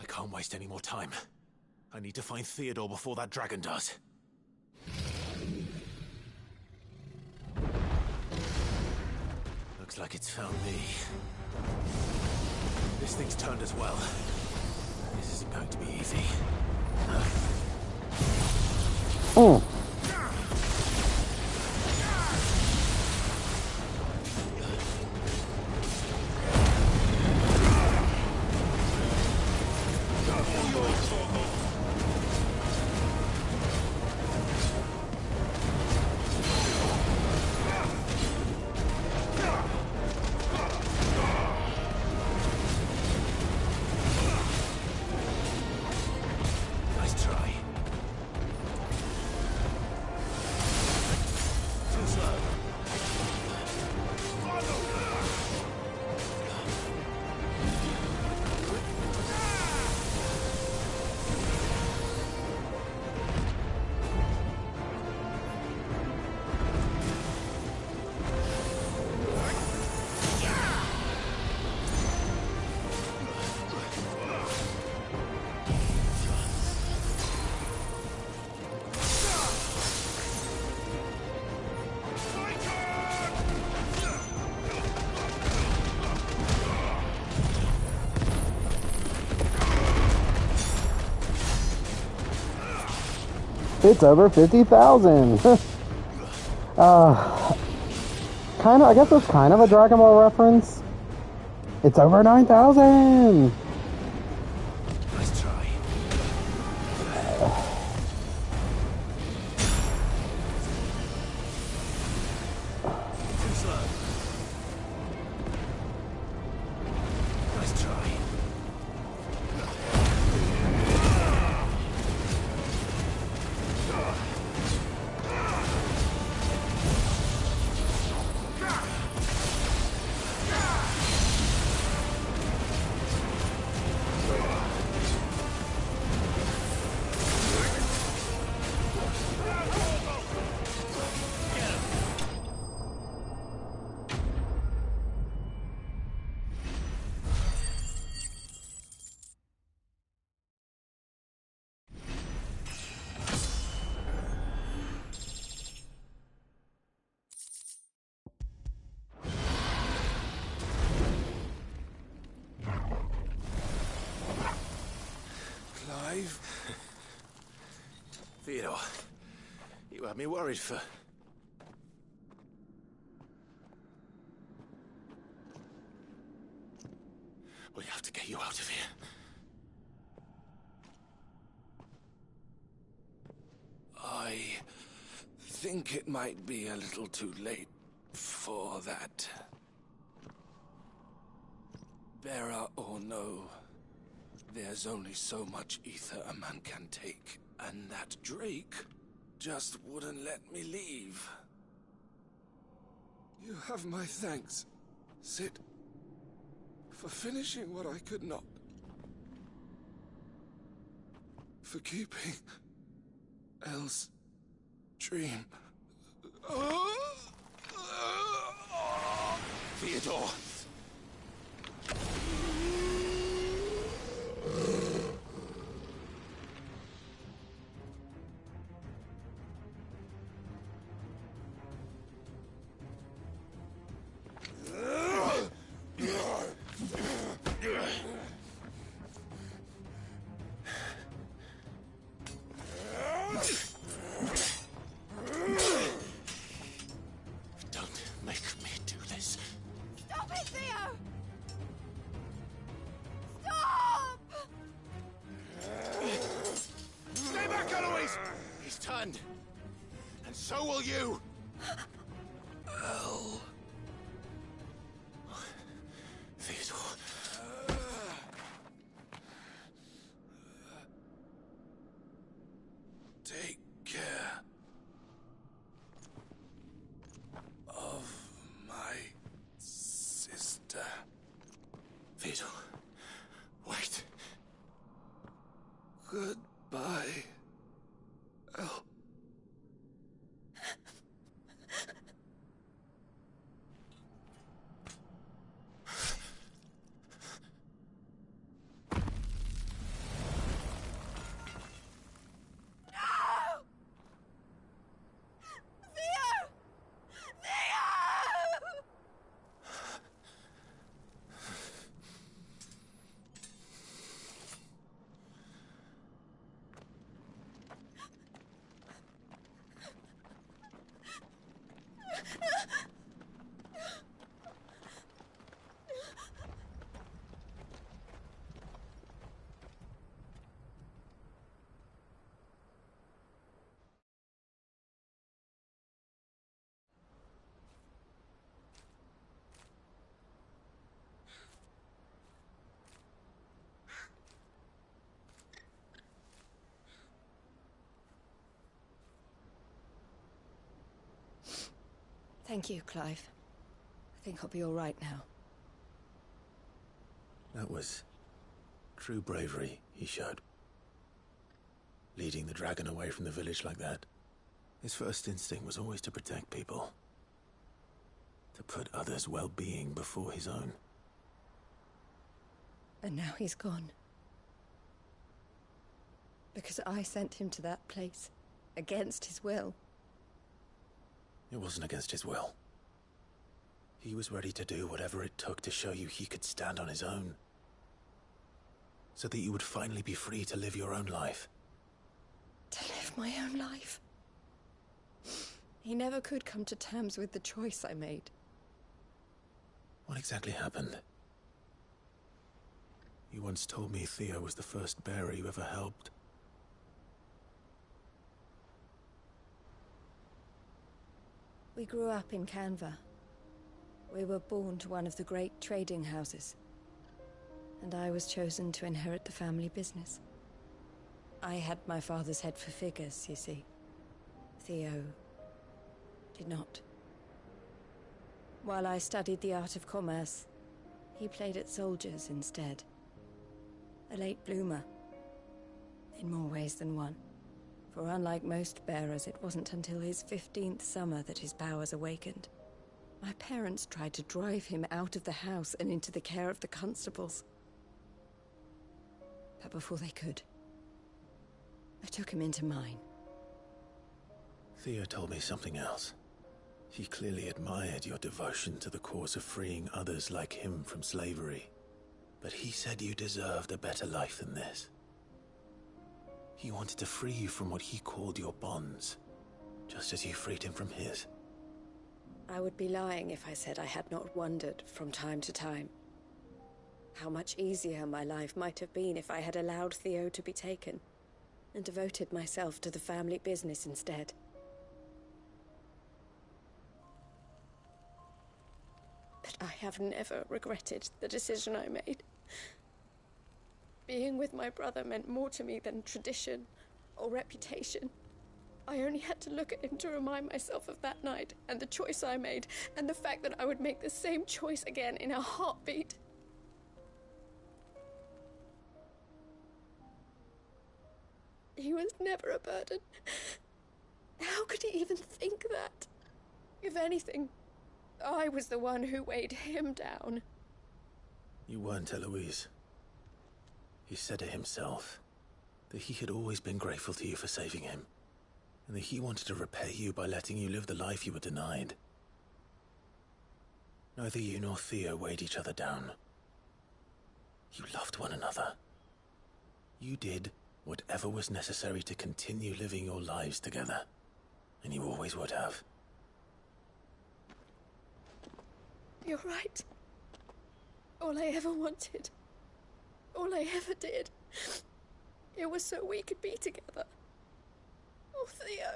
I can't waste any more time. I need to find Theodore before that dragon does. Looks like it's found me. This thing's turned as well. This isn't going to be easy. Oh. Nice try. Too slow. It's over 50,000. kind of, I guess it's kind of a Dragon Ball reference. It's over 9,000! Nice try. Too slow. Nice try. Clive? Theodore, you had me worried for... We have to get you out of here. I think it might be a little too late for that. Bearer or no, there's only so much ether a man can take, and that Drake just wouldn't let me leave. You have my thanks, Cid, for finishing what I could not. For keeping Elle's dream. Theodore! And so will you! Elle. Theodore. Take care of my sister. Theodore, wait. Goodbye, Elle. Thank you, Clive. I think I'll be all right now. That was true bravery he showed. Leading the dragon away from the village like that. His first instinct was always to protect people. To put others' well-being before his own. And now he's gone. Because I sent him to that place, against his will. It wasn't against his will. He was ready to do whatever it took to show you he could stand on his own. So that you would finally be free to live your own life. To live my own life? He never could come to terms with the choice I made. What exactly happened? You once told me Theo was the first bearer you ever helped. We grew up in Canva. We were born to one of the great trading houses. And I was chosen to inherit the family business. I had my father's head for figures, you see. Theo did not. While I studied the art of commerce, he played at soldiers instead. A late bloomer, in more ways than one. For unlike most bearers, it wasn't until his 15th summer that his powers awakened. My parents tried to drive him out of the house and into the care of the constables. But before they could, I took him into mine. Theo told me something else. He clearly admired your devotion to the cause of freeing others like him from slavery. But he said you deserved a better life than this. He wanted to free you from what he called your bonds, just as you freed him from his. I would be lying if I said I had not wondered from time to time how much easier my life might have been if I had allowed Theo to be taken and devoted myself to the family business instead. But I have never regretted the decision I made. Being with my brother meant more to me than tradition or reputation. I only had to look at him to remind myself of that night and the choice I made and the fact that I would make the same choice again in a heartbeat. He was never a burden. How could he even think that? If anything, I was the one who weighed him down. You weren't, Eloise. He said it himself, that he had always been grateful to you for saving him, and that he wanted to repay you by letting you live the life you were denied. Neither you nor Theo weighed each other down. You loved one another. You did whatever was necessary to continue living your lives together, and you always would have. You're right. All I ever wanted, all I ever did, it was so we could be together. Oh, Theo,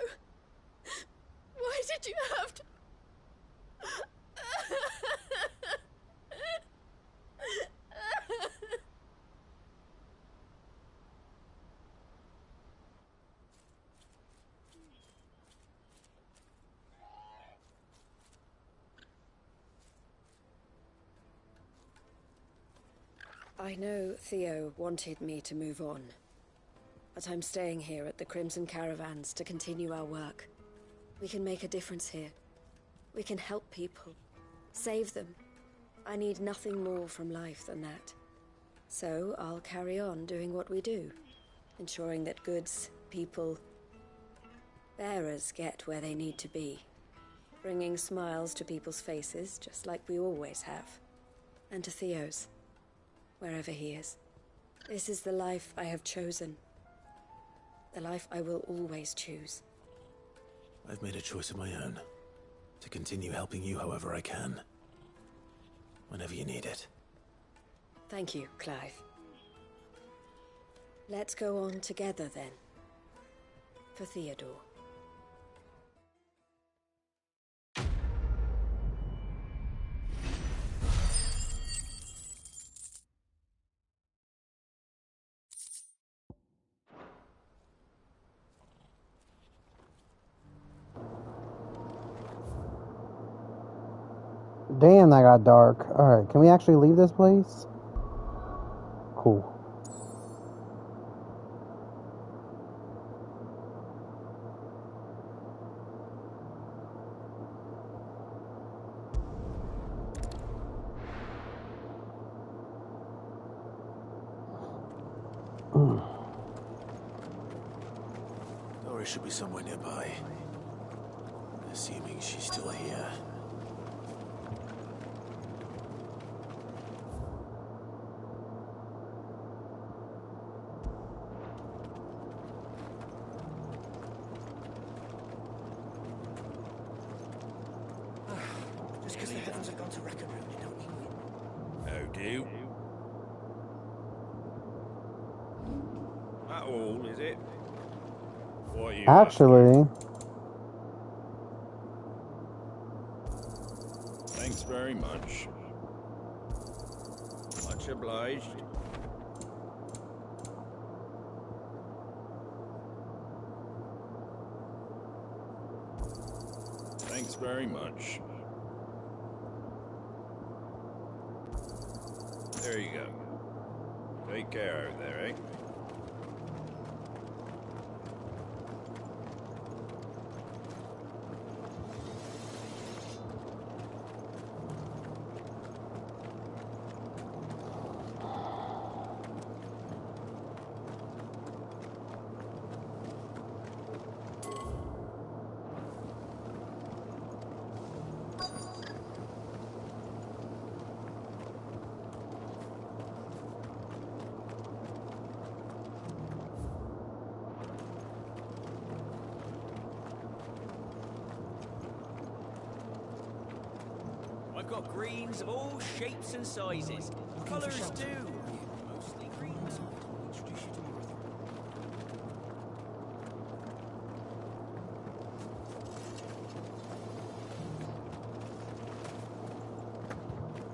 why did you have to... I know Theo wanted me to move on, but I'm staying here at the Crimson Caravans to continue our work. We can make a difference here. We can help people, save them. I need nothing more from life than that. So I'll carry on doing what we do, ensuring that goods, people, bearers get where they need to be, bringing smiles to people's faces just like we always have, and to Theo's. Wherever he is. This is the life I have chosen. The life I will always choose. I've made a choice of my own. To continue helping you however I can. Whenever you need it. Thank you, Clive. Let's go on together then. For Theodore. Damn, that got dark. Alright, can we actually leave this place? Cool. Doris should be somewhere nearby. Assuming she's still here. Just because the heavens have gone to Rackaroon, it don't mean we do. That all, is it? What are you Actually, Thanks very much. Much obliged. Thanks very much. There you go. Take care out there, eh? I've got greens of all shapes and sizes. Colours too. Mostly greens. Introduce you to Martha.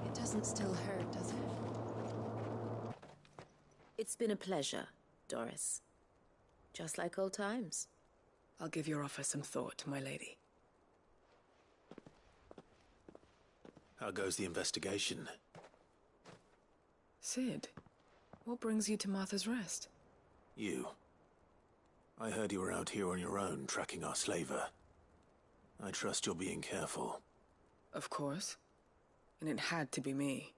It doesn't still hurt, does it? It's been a pleasure, Doris. Just like old times. I'll give your offer some thought, my lady. How goes the investigation? Sid, what brings you to Martha's Rest? You. I heard you were out here on your own, tracking our slaver. I trust you're being careful. Of course. And it had to be me.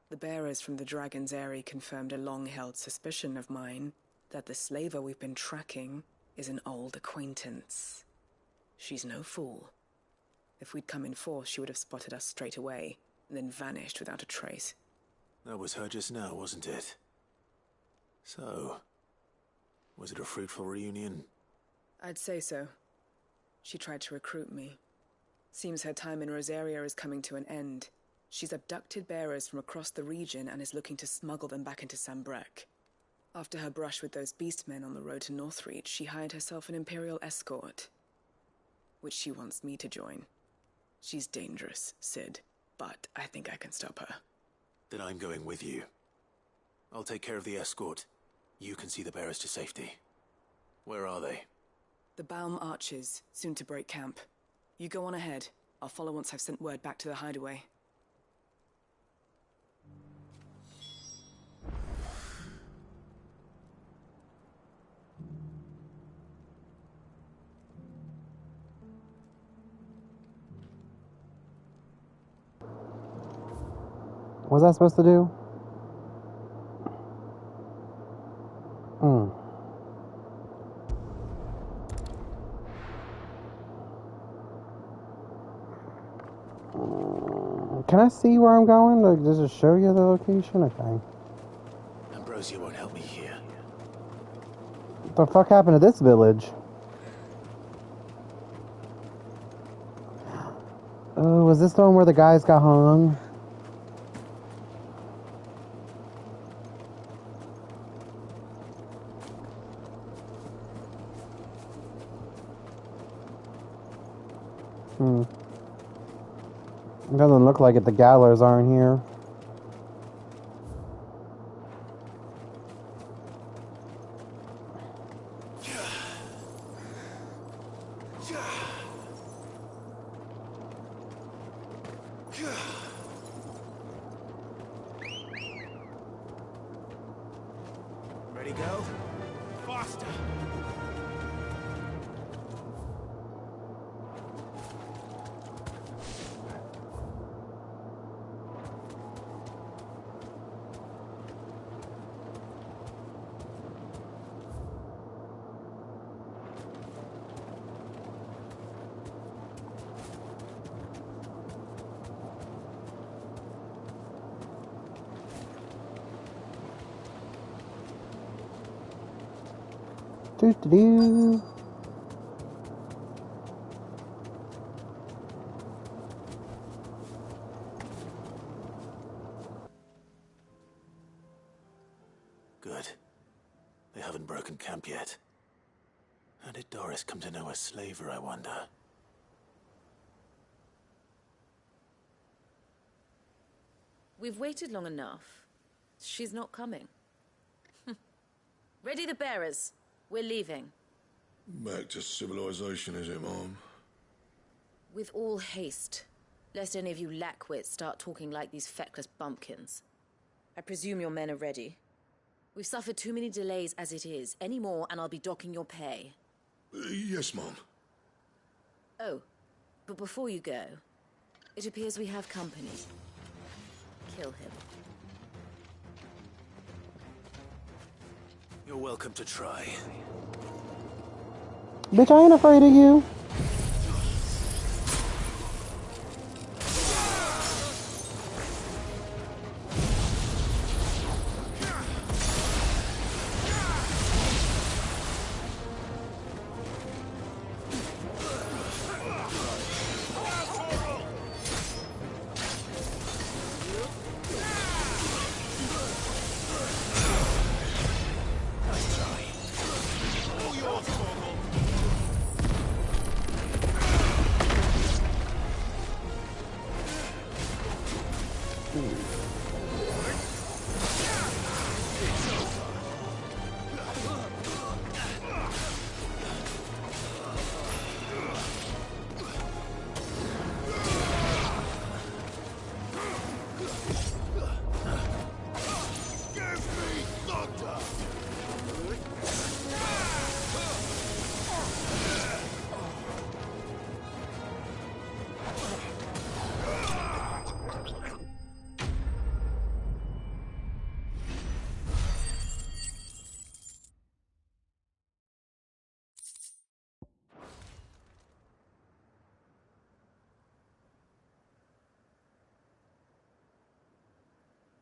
The bearers from the Dragon's Eyrie confirmed a long-held suspicion of mine that the slaver we've been tracking is an old acquaintance. She's no fool. If we'd come in force, she would have spotted us straight away, and then vanished without a trace. That was her just now, wasn't it? So, was it a fruitful reunion? I'd say so. She tried to recruit me. Seems her time in Rosaria is coming to an end. She's abducted bearers from across the region and is looking to smuggle them back into Sanbreque. After her brush with those beastmen on the road to Northreach, she hired herself an Imperial escort, which she wants me to join. She's dangerous, Sid, but I think I can stop her. Then I'm going with you. I'll take care of the escort. You can see the bearers to safety. Where are they? The Baum Archers, soon to break camp. You go on ahead. I'll follow once I've sent word back to the hideaway. what was I supposed to do? Can I see where I'm going? Like, does it show you the location? Okay. Ambrosia won't help me here. What the fuck happened to this village? Oh, was this the one where the guys got hung? It doesn't look like it. The Gallows aren't here. Ready, go? Faster! Doo-doo-doo. Good. They haven't broken camp yet. How did Doris come to know a slaver, I wonder? We've waited long enough. She's not coming. Ready the bearers. We're leaving. Back to civilization, is it, Mom? With all haste, lest any of you lackwits start talking like these feckless bumpkins. I presume your men are ready. We've suffered too many delays as it is. Any more, and I'll be docking your pay. Yes, Mom. Oh, but before you go, it appears we have company. Kill him. You're welcome to try. Bitch, I ain't afraid of you.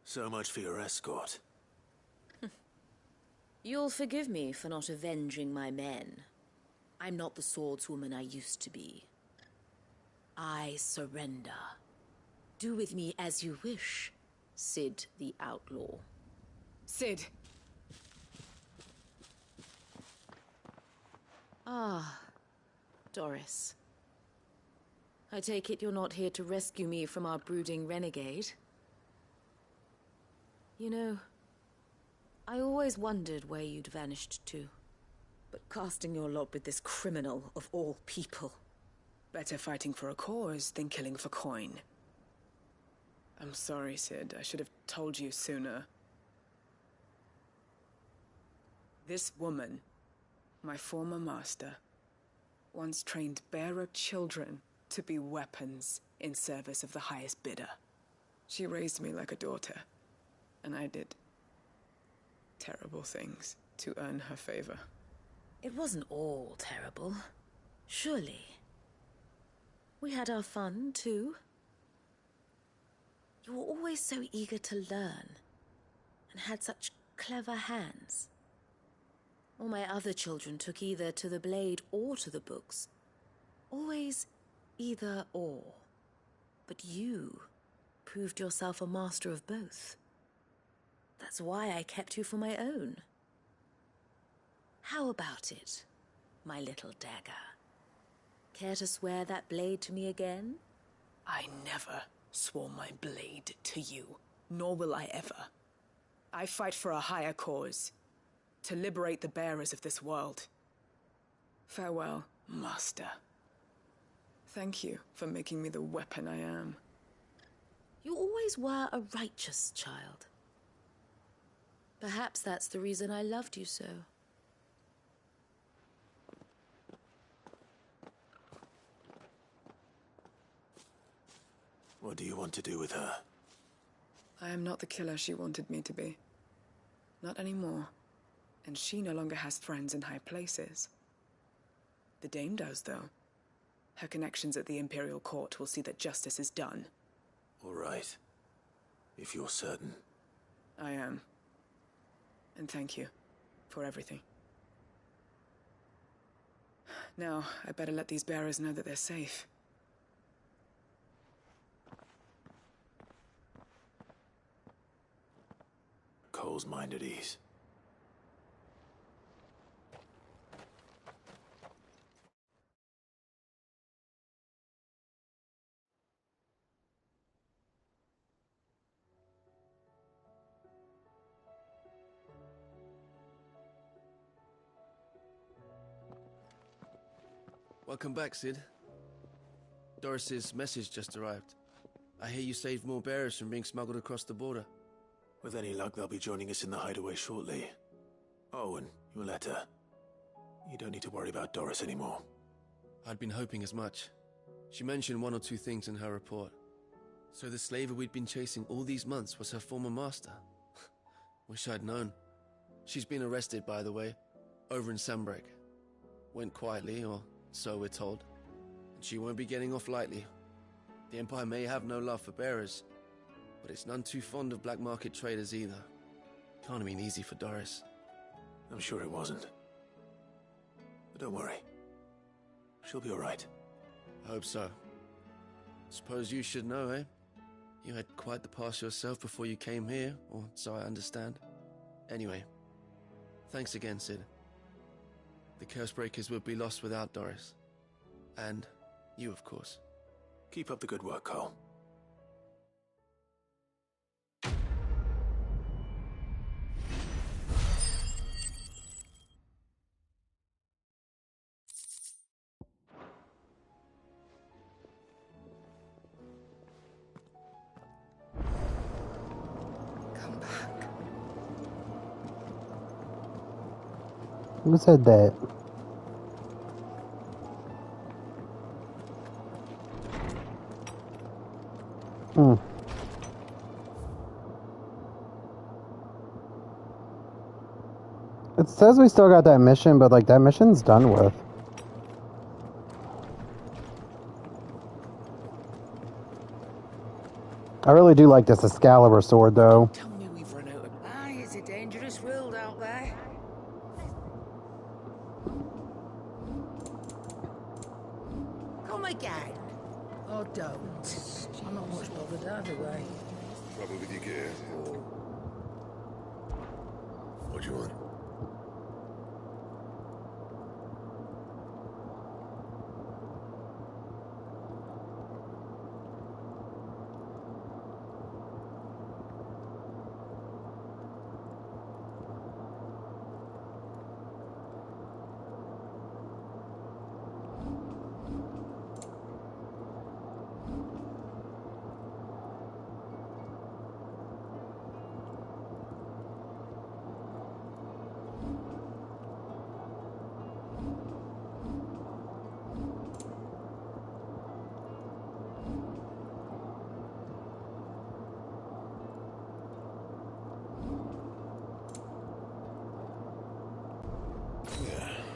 So much for your escort. You'll forgive me for not avenging my men. I'm not the swordswoman I used to be. I surrender. Do with me as you wish, Cid the Outlaw. Cid! Ah, Doris. I take it you're not here to rescue me from our brooding renegade? You know, I always wondered where you'd vanished to. But casting your lot with this criminal of all people... Better fighting for a cause than killing for coin. I'm sorry, Cid. I should have told you sooner. This woman, my former master, once trained bearer children to be weapons in service of the highest bidder. She raised me like a daughter. And I did terrible things to earn her favor. It wasn't all terrible, surely. We had our fun, too. You were always so eager to learn, and had such clever hands. All my other children took either to the blade or to the books. Always either or. But you proved yourself a master of both. That's why I kept you for my own. How about it, my little dagger? Care to swear that blade to me again? I never swore my blade to you, nor will I ever. I fight for a higher cause, to liberate the bearers of this world. Farewell, Master. Thank you for making me the weapon I am. You always were a righteous child. Perhaps that's the reason I loved you so. What do you want to do with her? I am not the killer she wanted me to be. Not anymore. And she no longer has friends in high places. The Dame does, though. Her connections at the Imperial Court will see that justice is done. All right. If you're certain. I am. And thank you for everything. Now, I better let these bearers know that they're safe. Cole's mind at ease. Welcome back, Sid. Doris's message just arrived. I hear you saved more bearers from being smuggled across the border. With any luck, they'll be joining us in the hideaway shortly. Oh, and your letter. You don't need to worry about Doris anymore. I'd been hoping as much. She mentioned one or two things in her report. So the slaver we'd been chasing all these months was her former master. Wish I'd known. She's been arrested, by the way, over in Sanbreak. Went quietly, or so we're told. And she won't be getting off lightly. The Empire may have no love for bearers, but it's none too fond of black market traders either. Can't have been easy for Doris. I'm sure it wasn't. But don't worry. She'll be alright. I hope so. Suppose you should know, eh? You had quite the past yourself before you came here, or so I understand. Anyway, thanks again, Sid. The Cursebreakers would be lost without Doris. And you, of course. Keep up the good work, Cole. Who said that? It says we still got that mission, but like that mission's done with. I really do like this Excalibur sword, though. Tell me we've run out of... Aye, it's a dangerous world out there. Come again. Oh, don't. I'm not much bothered either way. Trouble with your gear, or... What do you want?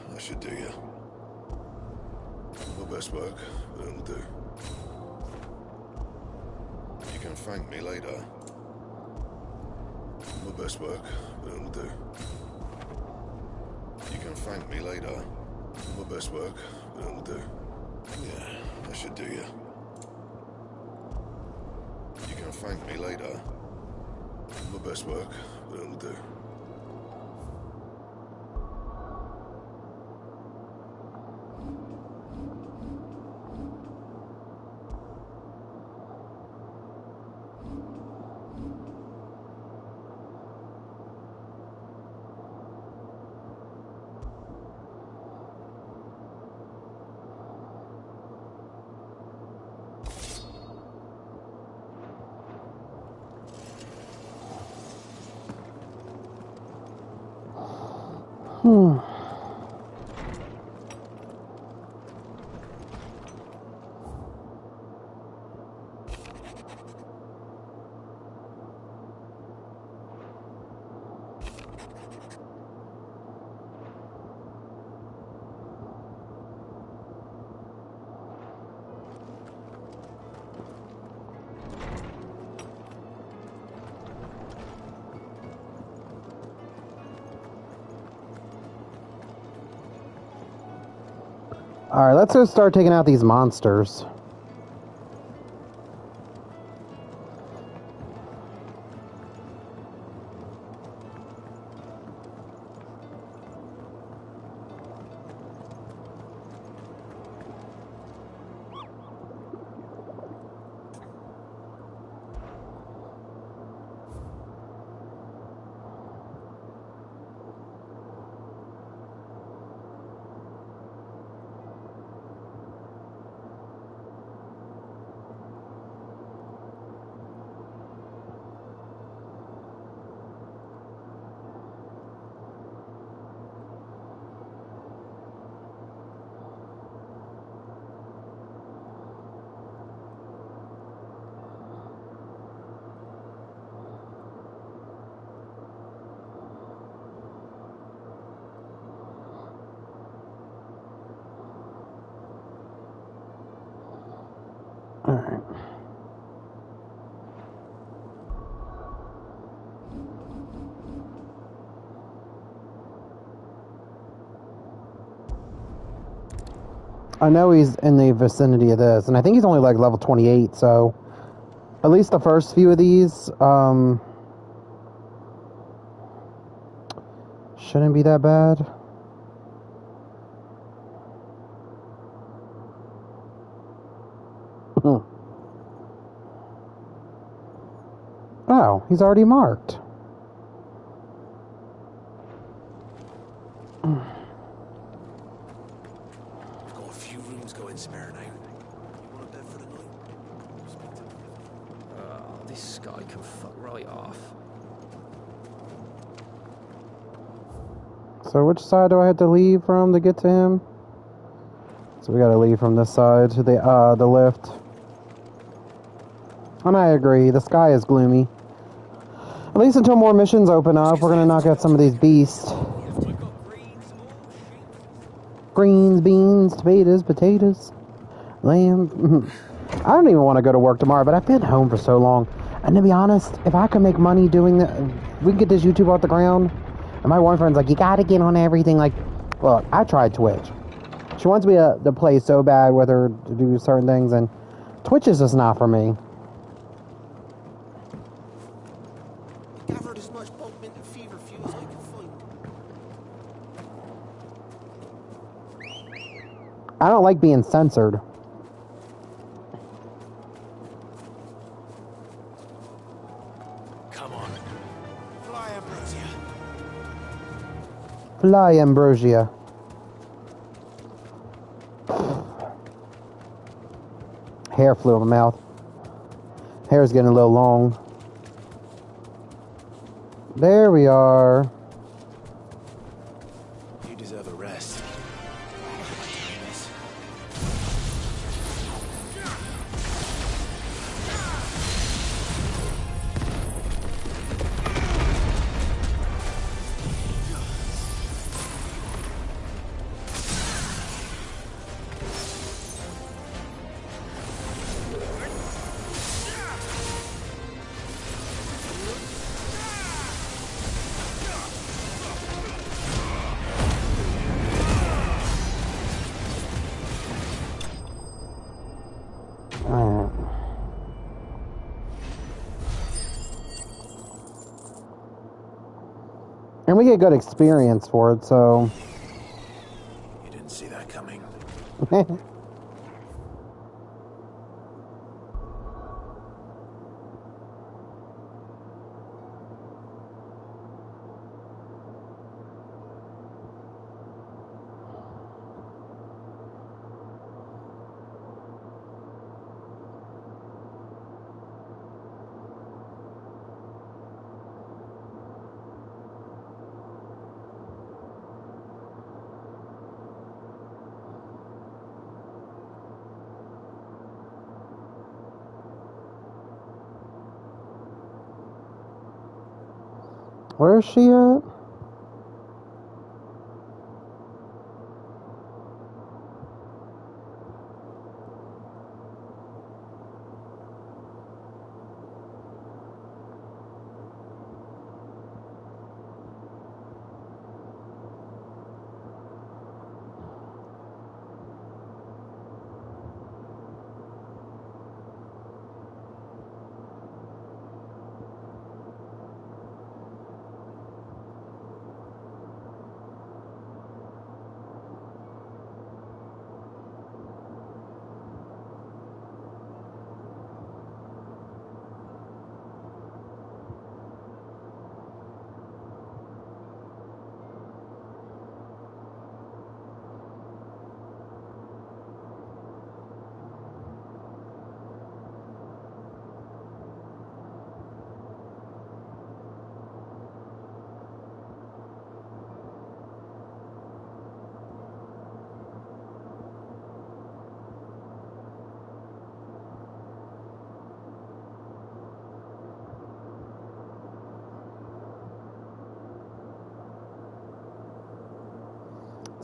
I should do you. My best work, but it'll do. You can thank me later. My best work, but it'll do. You can thank me later. My best work, but it'll do. Yeah, I should do you. You can thank me later. My best work, but it'll do. Alright, let's just start taking out these monsters. I know he's in the vicinity of this, and I think he's only like level 28, so at least the first few of these shouldn't be that bad. Oh, he's already marked. I've got a few rooms going spare now. You want a bed for the night? Oh, this guy can fuck right off. So which side do I have to leave from to get to him? So we gotta leave from this side to the lift. And I agree, the sky is gloomy. At least until more missions open up, we're gonna knock out some of these beasts. Greens, beans, tomatoes, potatoes, lamb. I don't even want to go to work tomorrow, but I've been home for so long. And to be honest, if I can make money doing that, we can get this YouTube off the ground. And my one friend's like, you gotta get on everything. Like, look, I tried Twitch. She wants me to play so bad with her to do certain things, and Twitch is just not for me. Gathered as much Bogmint and fever fuel as I could find. I don't like being censored. Come on. Fly, Ambrosia. Fly, Ambrosia. Hair flew in my mouth. Hair's getting a little long. There we are. You deserve a rest. And we get good experience for it, so... You didn't see that coming. Where is she at?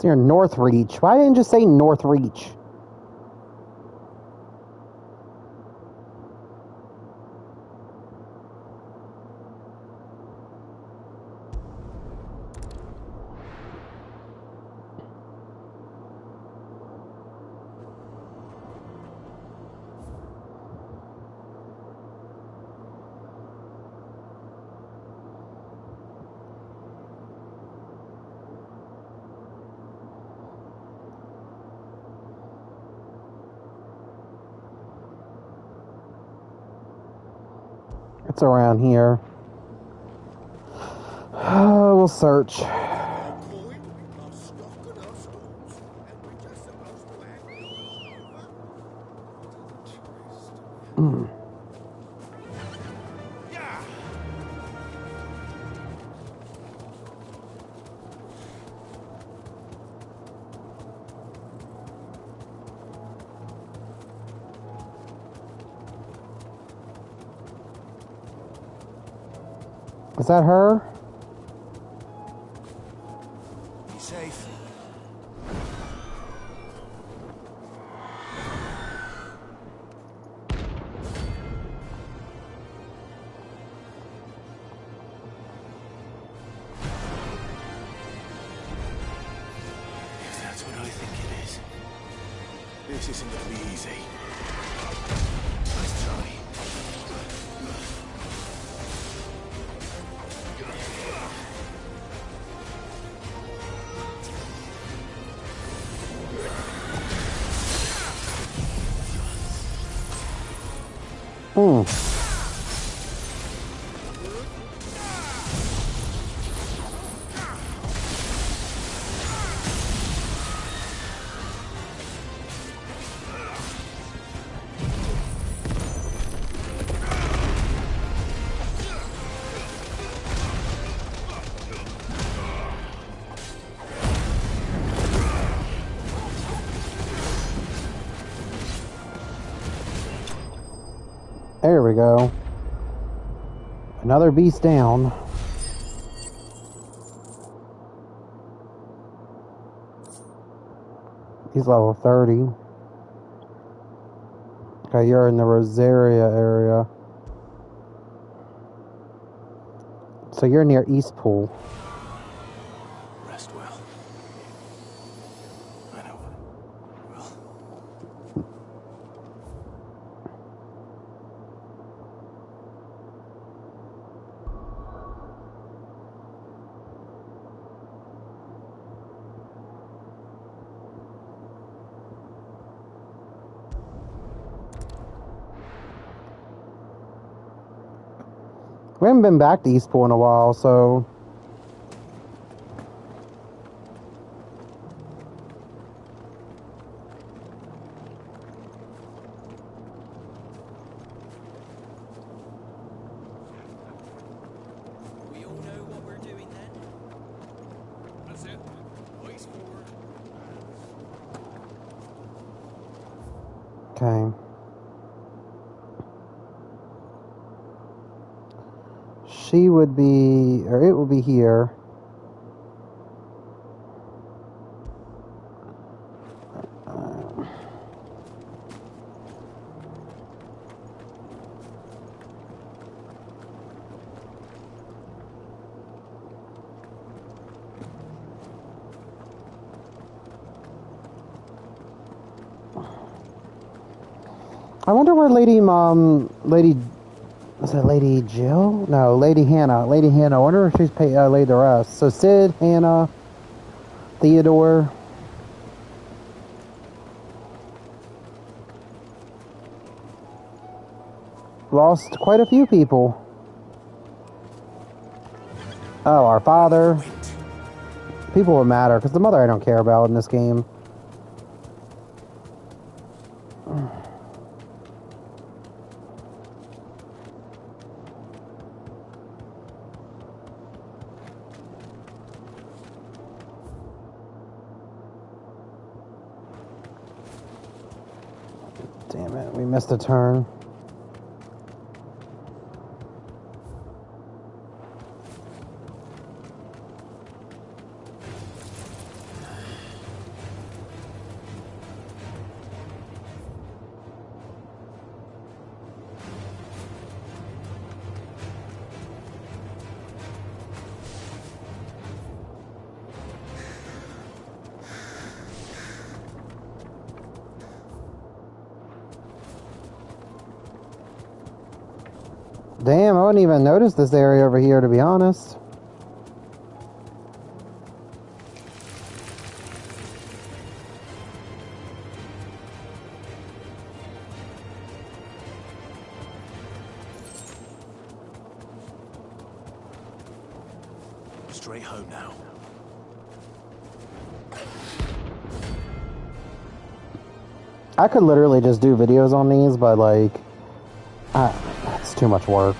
It's near Northreach. Why didn't you just say Northreach? It's around here. We'll search. Is that her? Be safe. If that's what I think it is, this isn't going to be easy. Nice try. There we go. Another beast down. He's level 30. Okay, you're in the Rosaria area. So you're near Eastpool. Rest well. I know. Well. We haven't been back to Eastpool in a while, so... We all know what we're doing then? That's it. Voice forward. Okay. She would be, or it would be here. I wonder where is it Lady Jill? No, Lady Hannah. Lady Hannah. I wonder if she's laid to rest. So Sid, Hannah, Theodore. Lost quite a few people. Oh, our father. People would matter, because the mother I don't care about in this game. Damn it, we missed a turn. Damn, I wouldn't even notice this area over here, to be honest. Straight home now. I could literally just do videos on these, but like, it's too much work.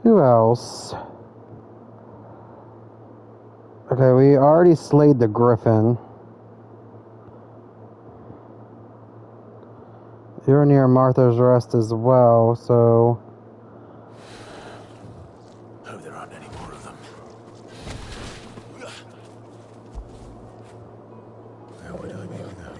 Who else? Okay, we already slayed the Griffin. You're near Martha's Rest as well, so... Hope there aren't any more of them. How would I be without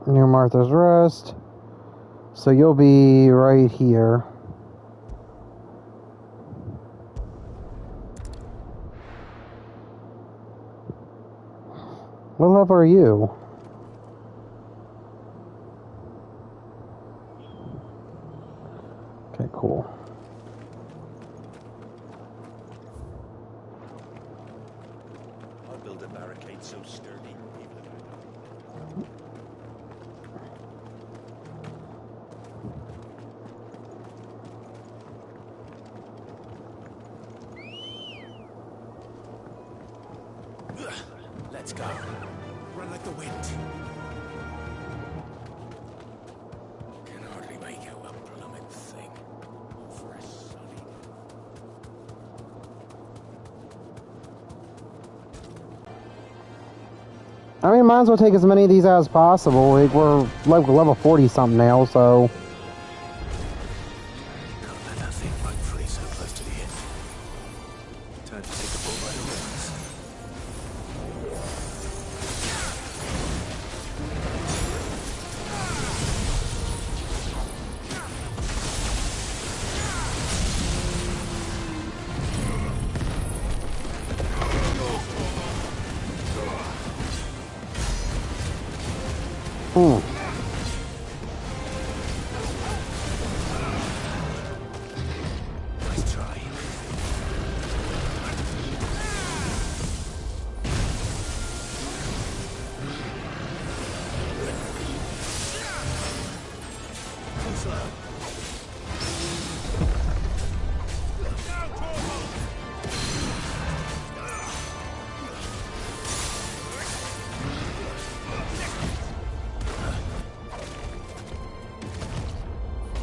you? Near Martha's Rest. So you'll be right here. What level are you? Okay, cool. I'll build a barricade so sturdy, even if Let's go. Run like the wind. Can hardly make out a blooming thing. Fresh sunny. I mean, might as well take as many of these out as possible. Like, we're like level 40 something now, so... Can't let that thing run free so close to the end. Time to take the bull by the horns. Nice try. Too slow.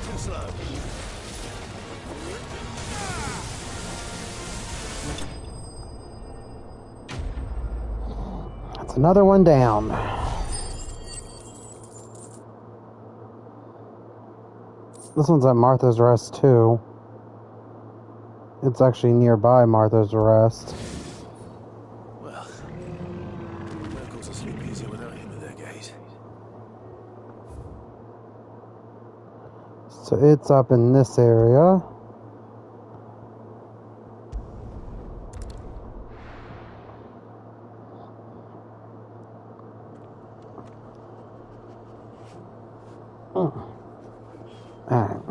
Too slow. That's another one down. This one's at Martha's Rest, too. It's actually nearby Martha's Rest. Well, locals will sleep easier without him at their gate. So it's up in this area. Alright.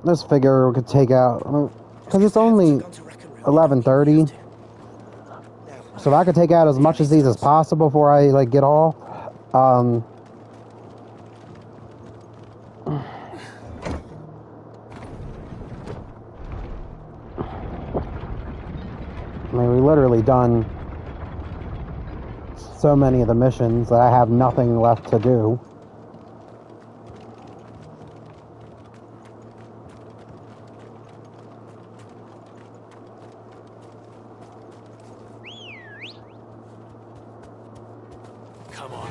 This figure we could take out, because it's only 11:30. So if I could take out as much of these as possible before I, like, get off, I mean, we literally done so many of the missions that I have nothing left to do. Come on.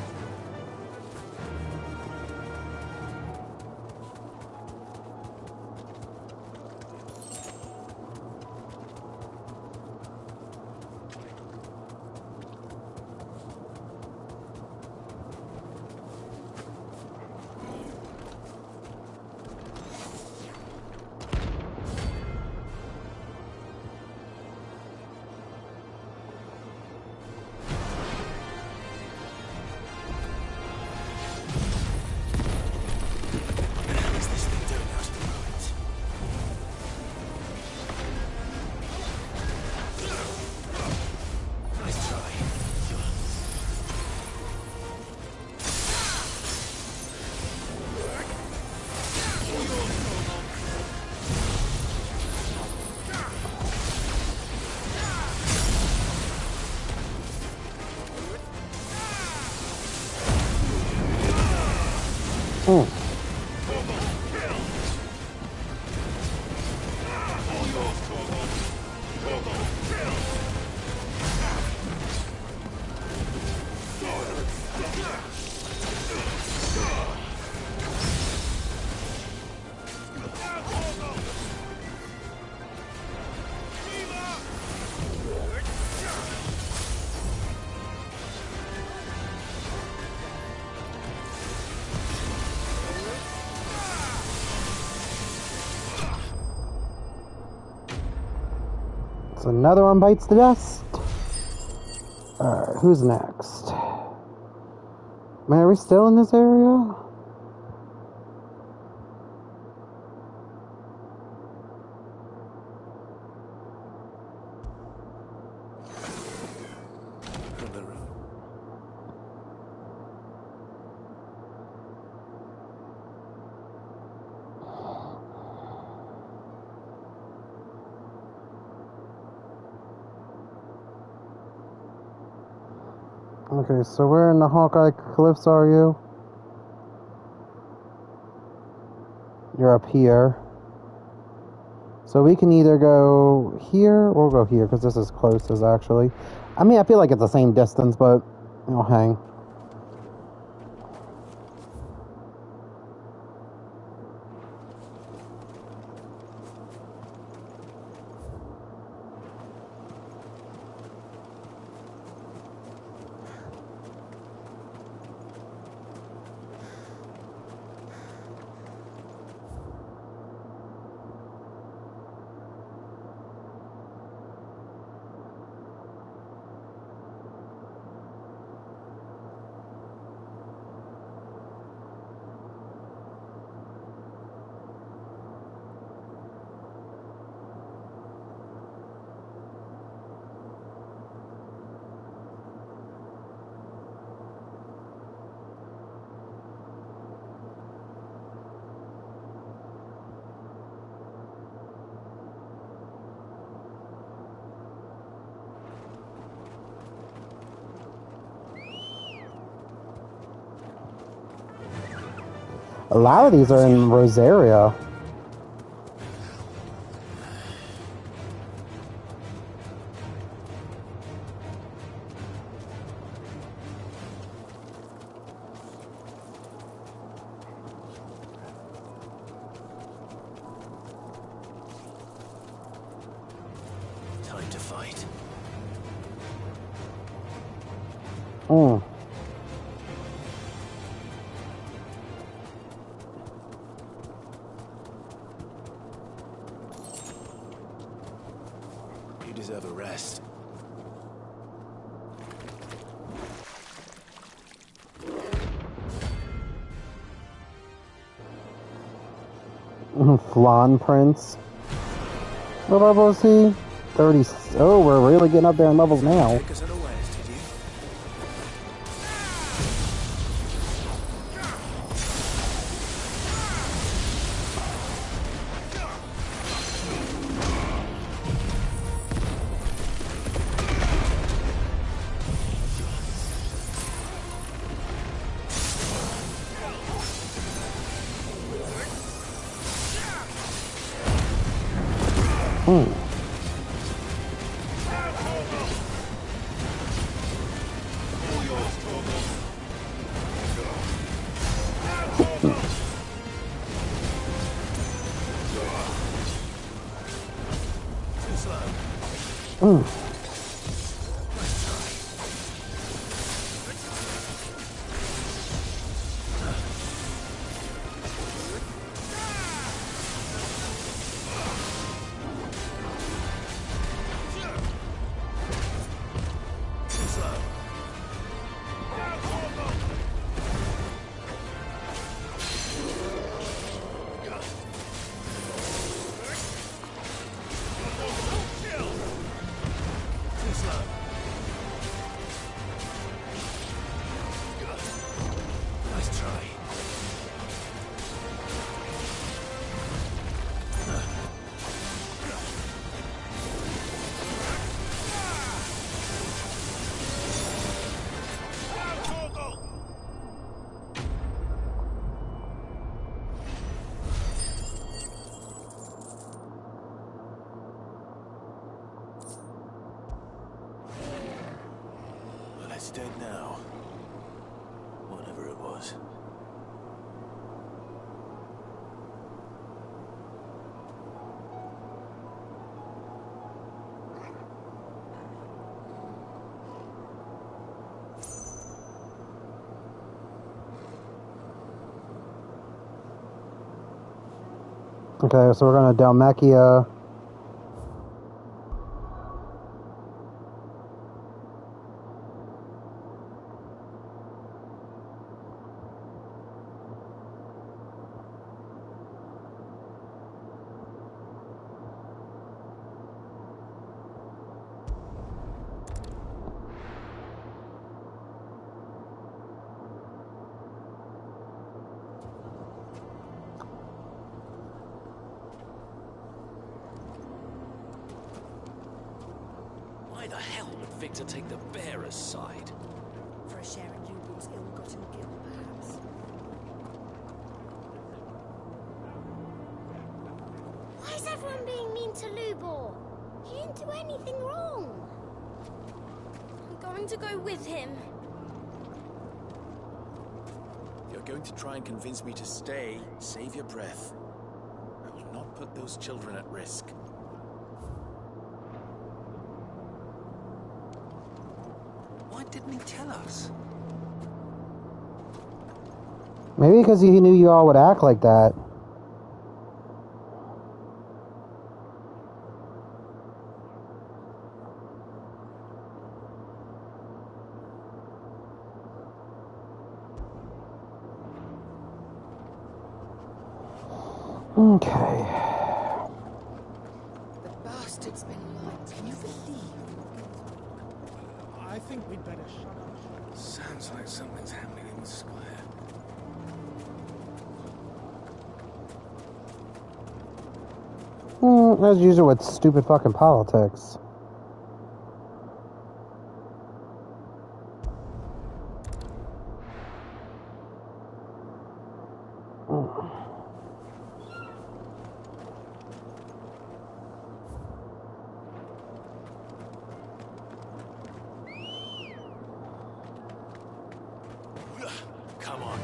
So another one bites the dust. Alright, who's next? Man, are we still in this area? Okay, so where in the Hawkeye Cliffs are you? You're up here. So we can either go here or go here, because this is closest, actually. I mean, I feel like it's the same distance, but I'll hang. A lot of these are in Rosaria. Time to fight. You deserve a rest. Flan Prince. What was he? 30. Oh, we're really getting up there in levels now. It's dead now. Whatever it was. Okay, so we're going to Dhalmekia. Why the hell would Victor take the bearer's side? For a share in Lubor's ill-gotten guilt, perhaps. Why is everyone being mean to Lubor? He didn't do anything wrong. I'm going to go with him. If you're going to try and convince me to stay, save your breath. I will not put those children at risk. Why didn't he tell us? Maybe because he knew you all would act like that. Okay. The bastard's been lied. Can you believe? I think we'd better shut up. Sounds like something's happening in the square. As usual with stupid fucking politics. Come on.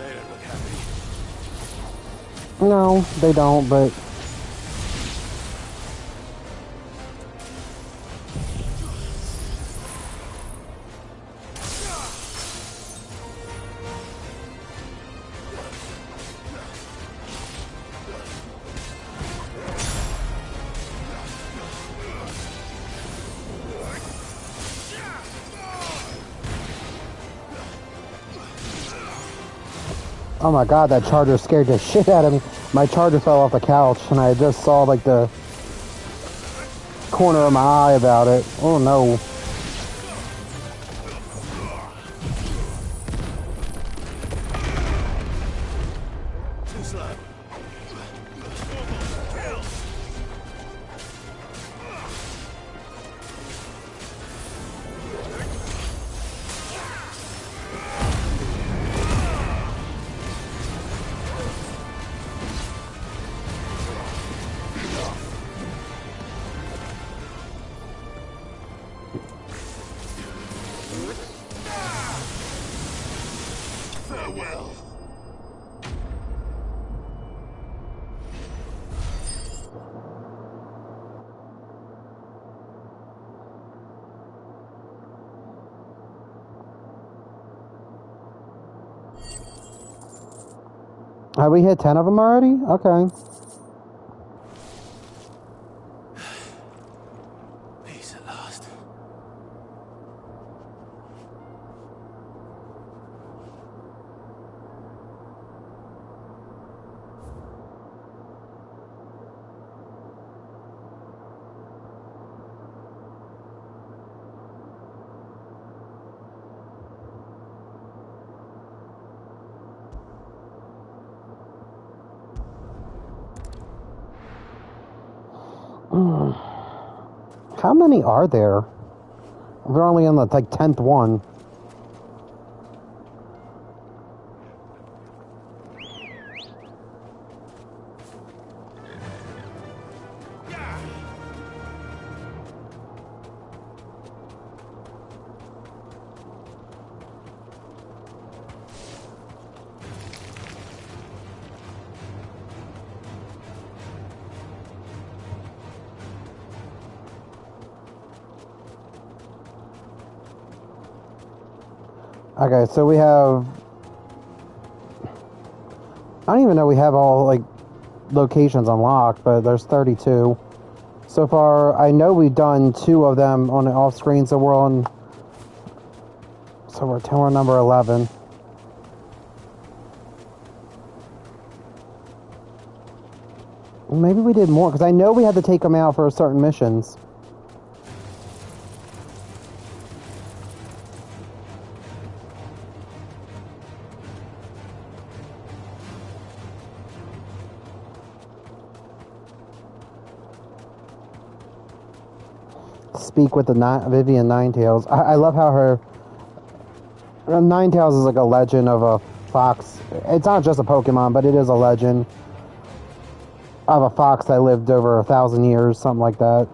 They don't look happy. No, they don't, but... Oh my god, that charger scared the shit out of me. My charger fell off the couch and I just saw like the corner of my eye about it. Oh no. Too slow. Farewell. Have we hit 10 of them already? Okay. Peace at last. How many are there? We're only on the like 10th one. Okay, so we have... I don't even know we have all, like, locations unlocked, but there's 32. So far, I know we've done 2 of them on the off-screen, so we're on... So we're number 11. Maybe we did more, because I know we had to take them out for certain missions. Speak with the Vivian Ninetails. I love how her Ninetales is like a legend of a fox. It's not just a Pokemon, but it is a legend of a fox that lived over 1,000 years, something like that.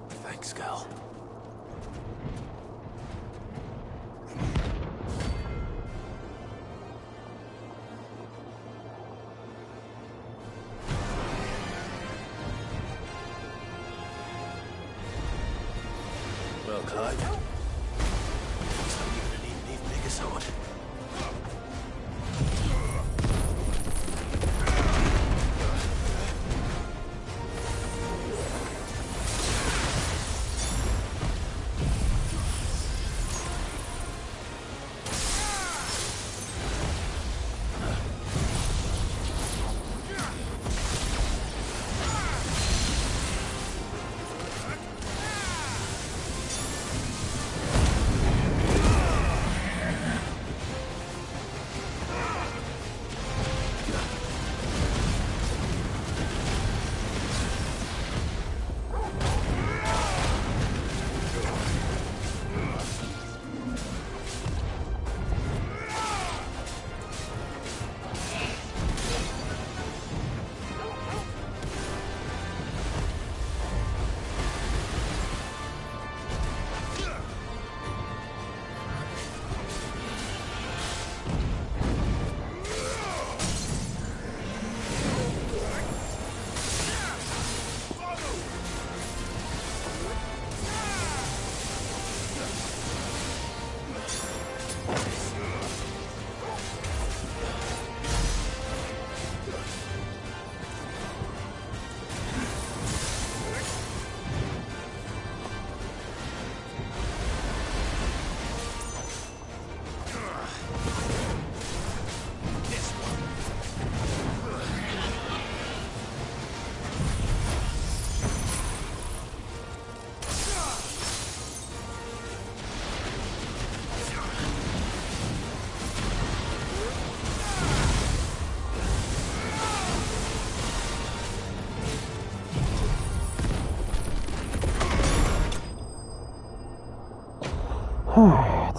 Thanks, girl. Well, Clyde. Looks like you're gonna need an even bigger sword.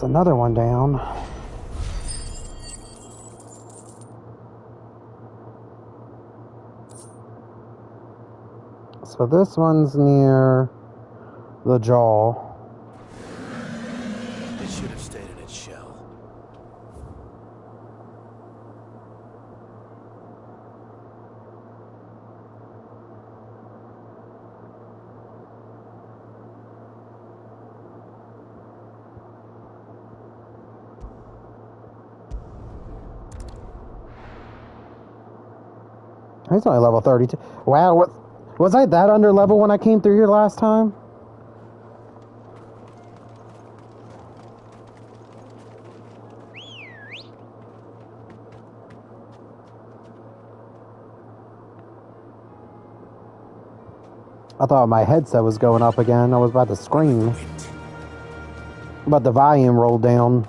That's another one down. So this one's near the jaw. It should have stayed in its shell. He's only level 32. Wow, what was I that under level when I came through here last time? I thought my headset was going up again. I was about to scream. But the volume rolled down.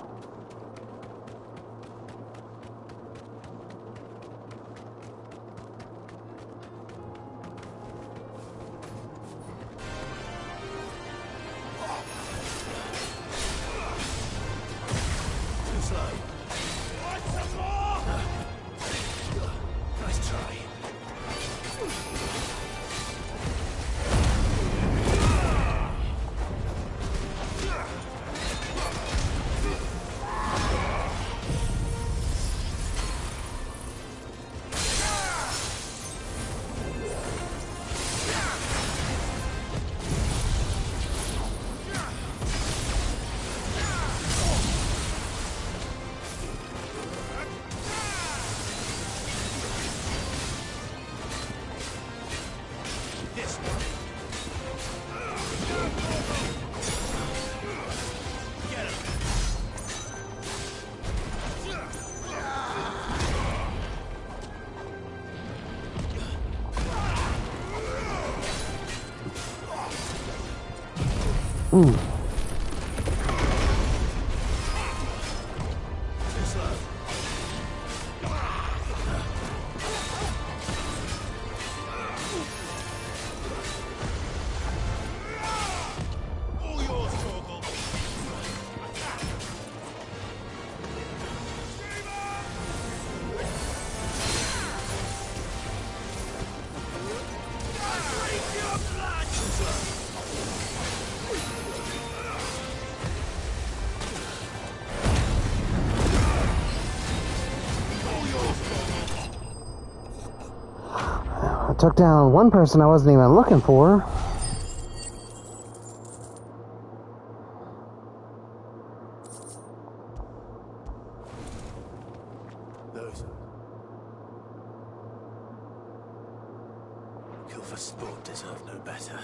I took down one person I wasn't even looking for. Those kill for sport deserve no better.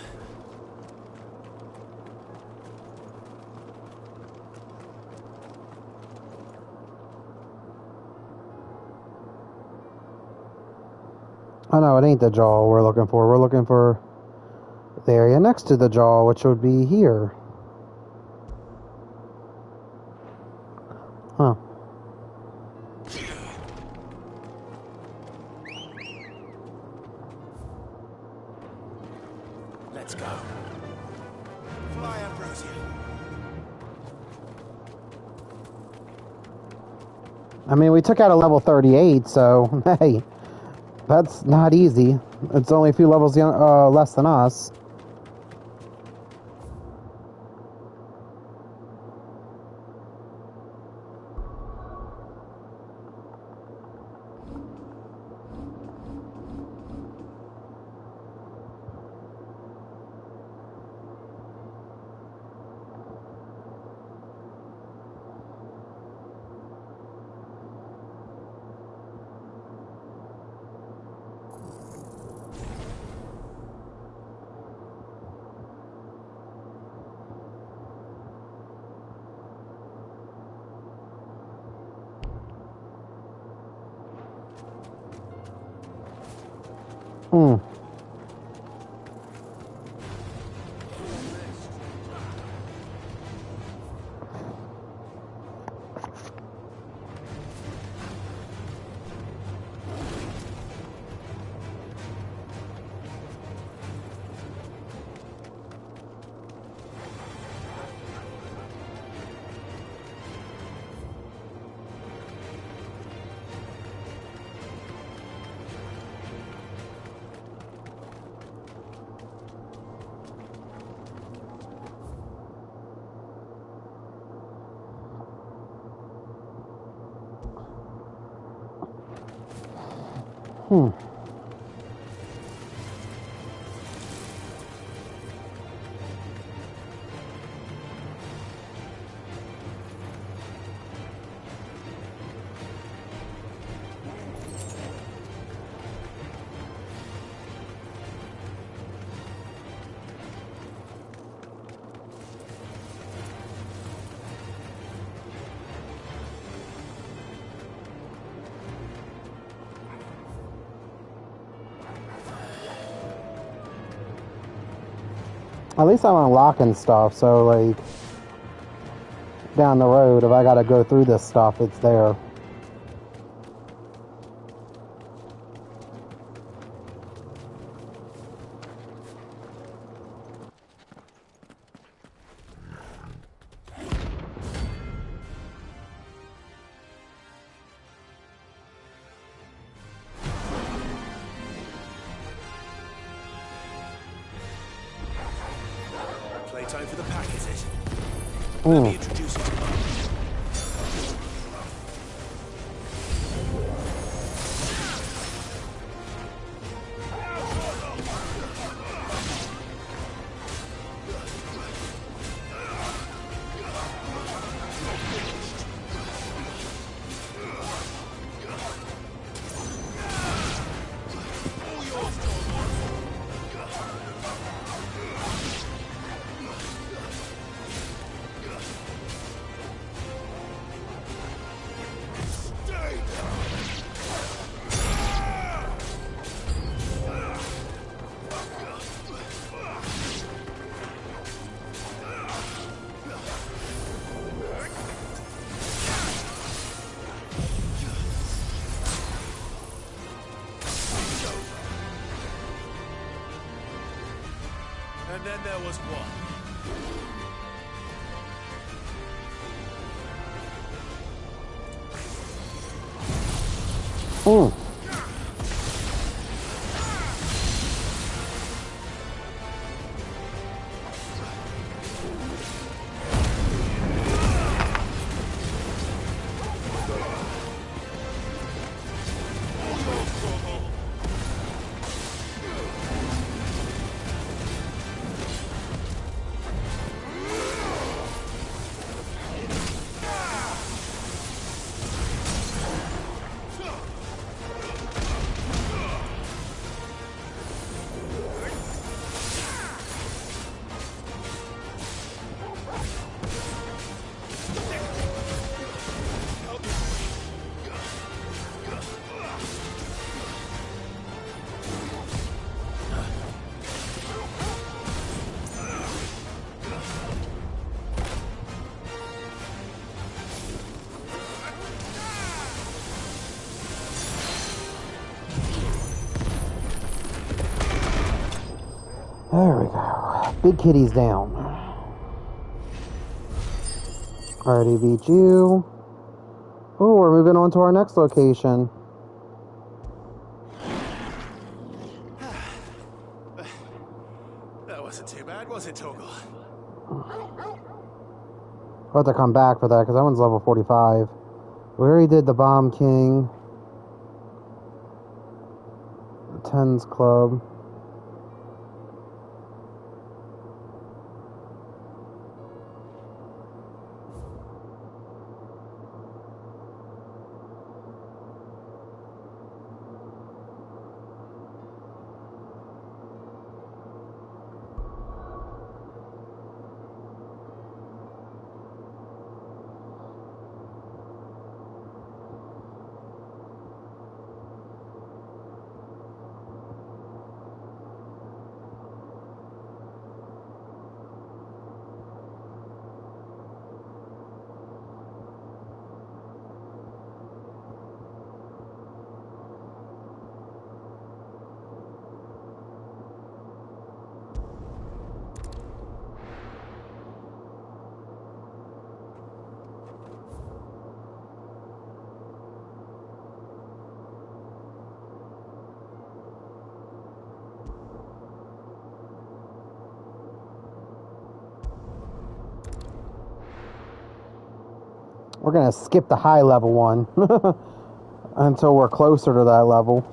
Oh no, it ain't the jaw we're looking for. We're looking for the area next to the jaw, which would be here. Huh. Let's go. Fly, Ambrosia. I mean, we took out a level 38, so hey. That's not easy. It's only a few levels less than us. At least I'm unlocking stuff, so like down the road, if I gotta go through this stuff, it's there. Playtime for the pack, is it? Let me introduce you to Mom. And then there was one. There we go. Big kitty's down. Already beat you. Oh, we're moving on to our next location. That wasn't too bad, was it, Torgal? I'll have to come back for that because that one's level 45. We already did the Bomb King. The Tens Club. We're gonna skip the high level one until we're closer to that level.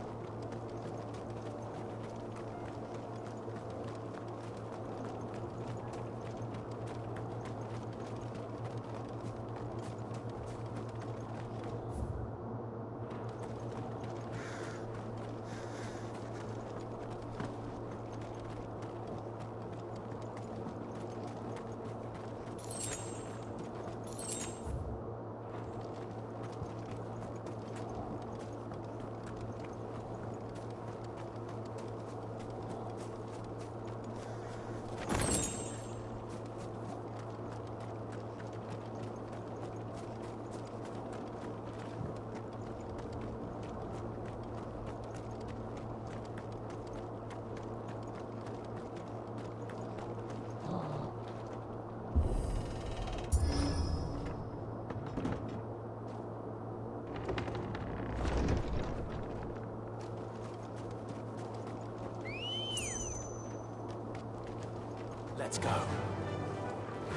Let's go.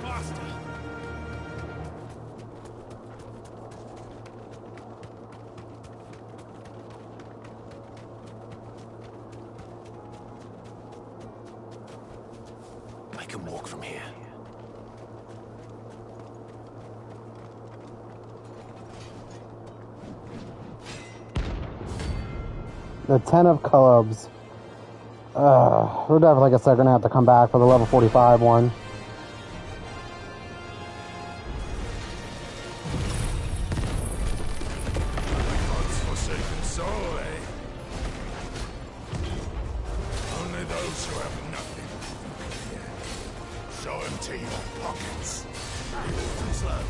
Faster! I can walk from here. The 10 of clubs. We're definitely, like I said, gonna have to come back for the level 45 one. God's forsaken soul, eh? Only those who have nothing. Show empty your pockets. Slow.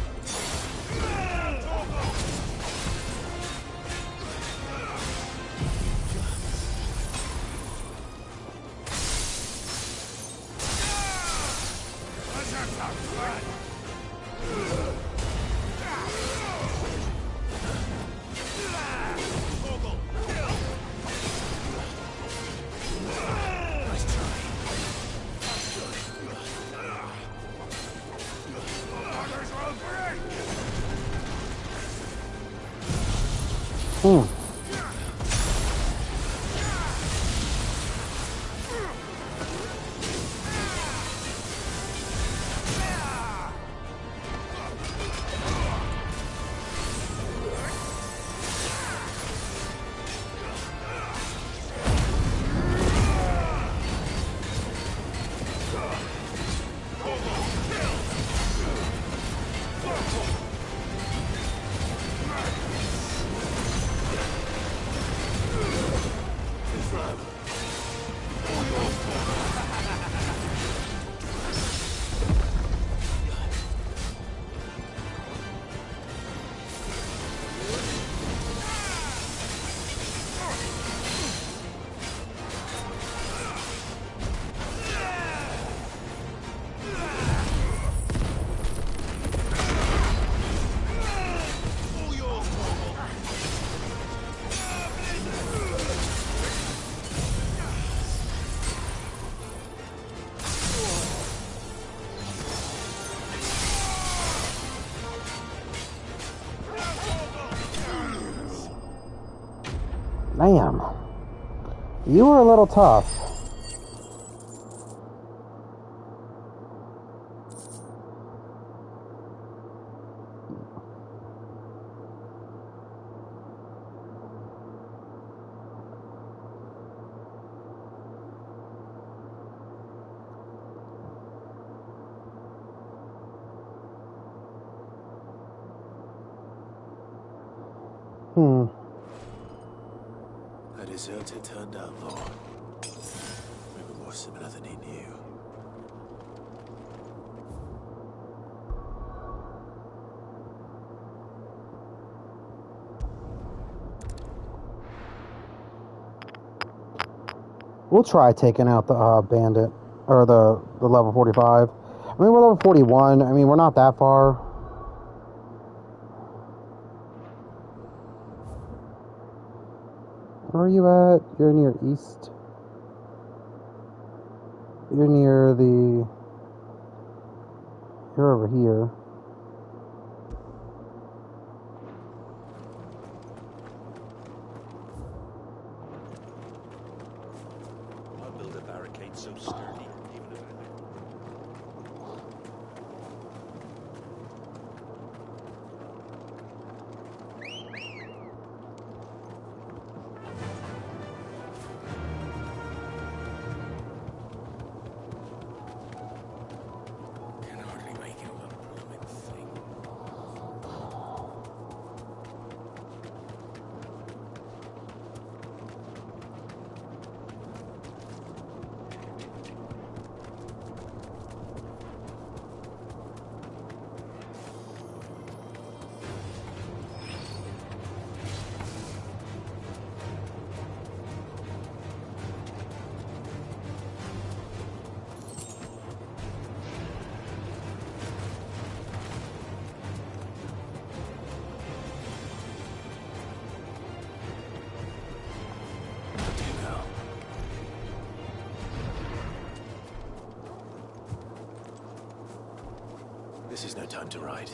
Damn. You were a little tough. A deserter turned outlaw. Maybe more similar than he knew. We'll try taking out the bandit, or the level 45. I mean, we're level 41. I mean, we're not that far. Where are you at? You're near east. You're near the... You're over here. I'll build a barricade so sturdy, even if I... Can hardly make it one blooming thing. This is no time to ride.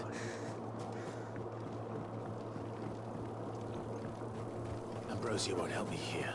Ambrosia won't help me here.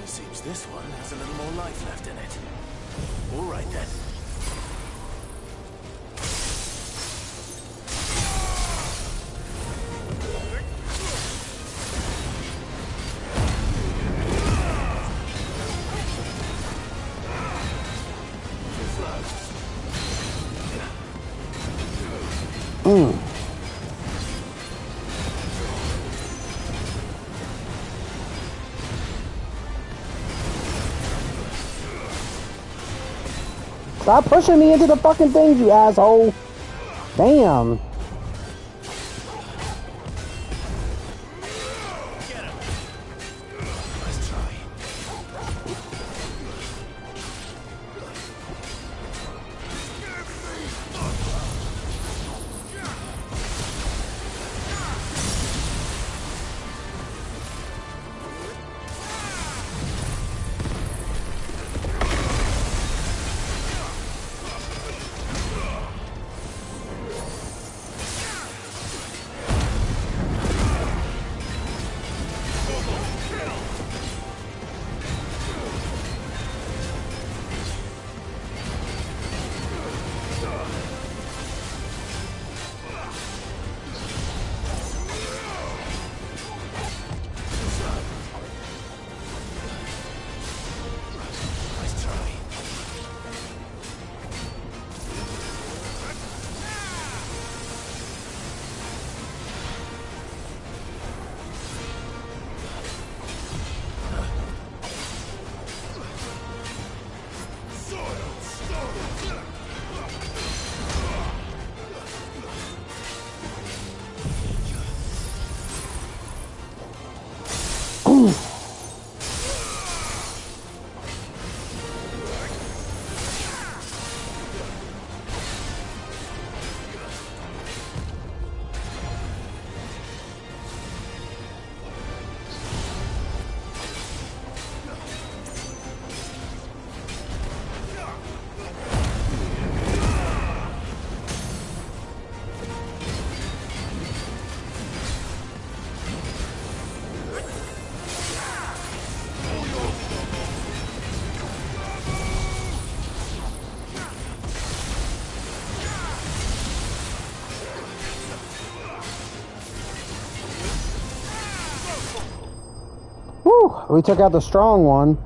Seems this one has a little more life left in it. All right then. Stop pushing me into the fucking things, you asshole. Damn. Whew, we took out the strong one.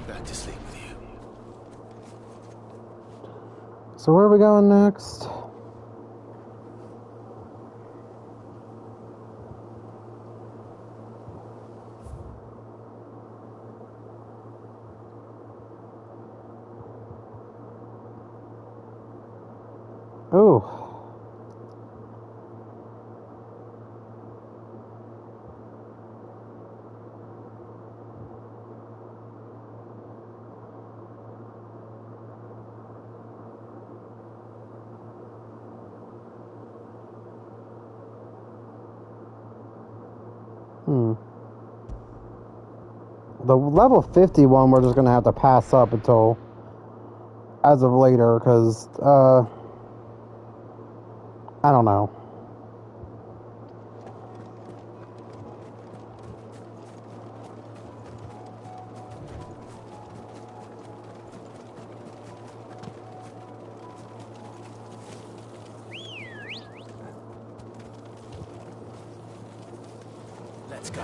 Back to sleep with you. So where are we going next? Oh. The level 51 we're just gonna have to pass up until as of later, because I don't know. Let's go.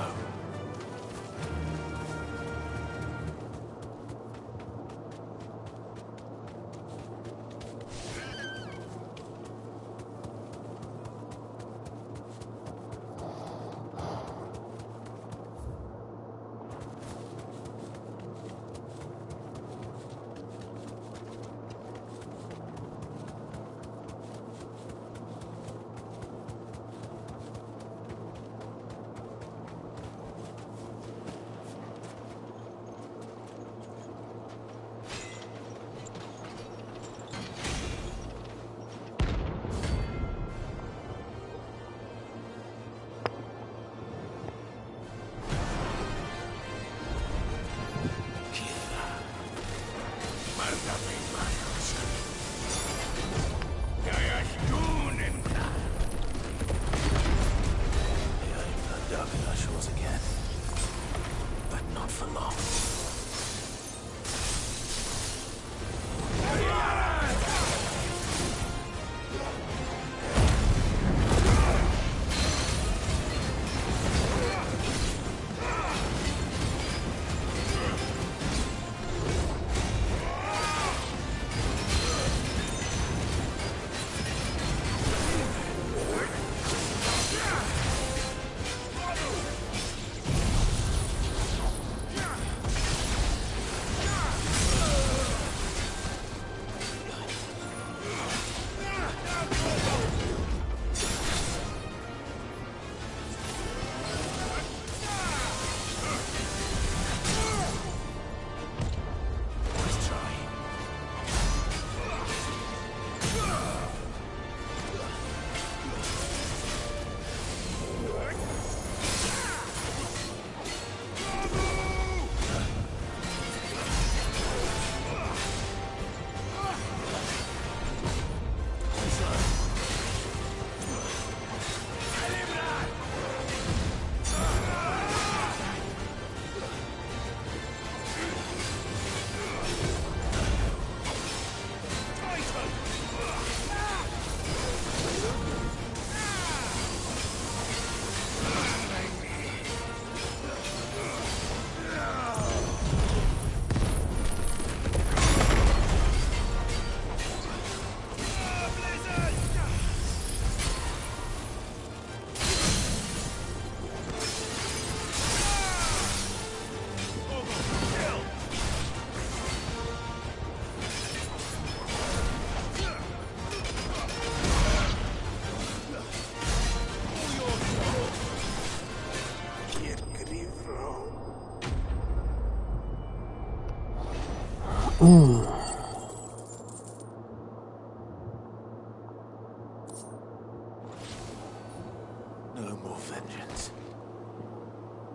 No more vengeance.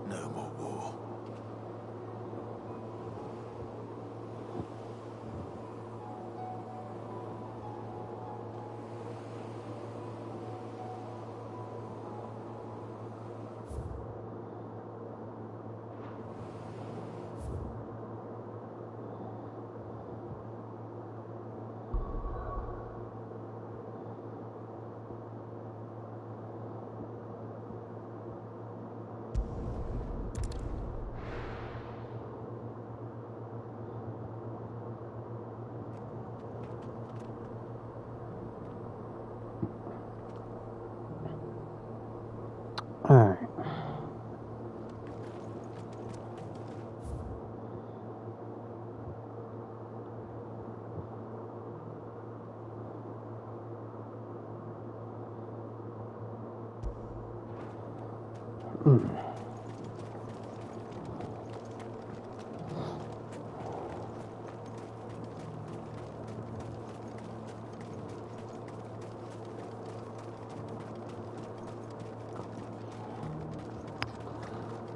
No more war. Alright.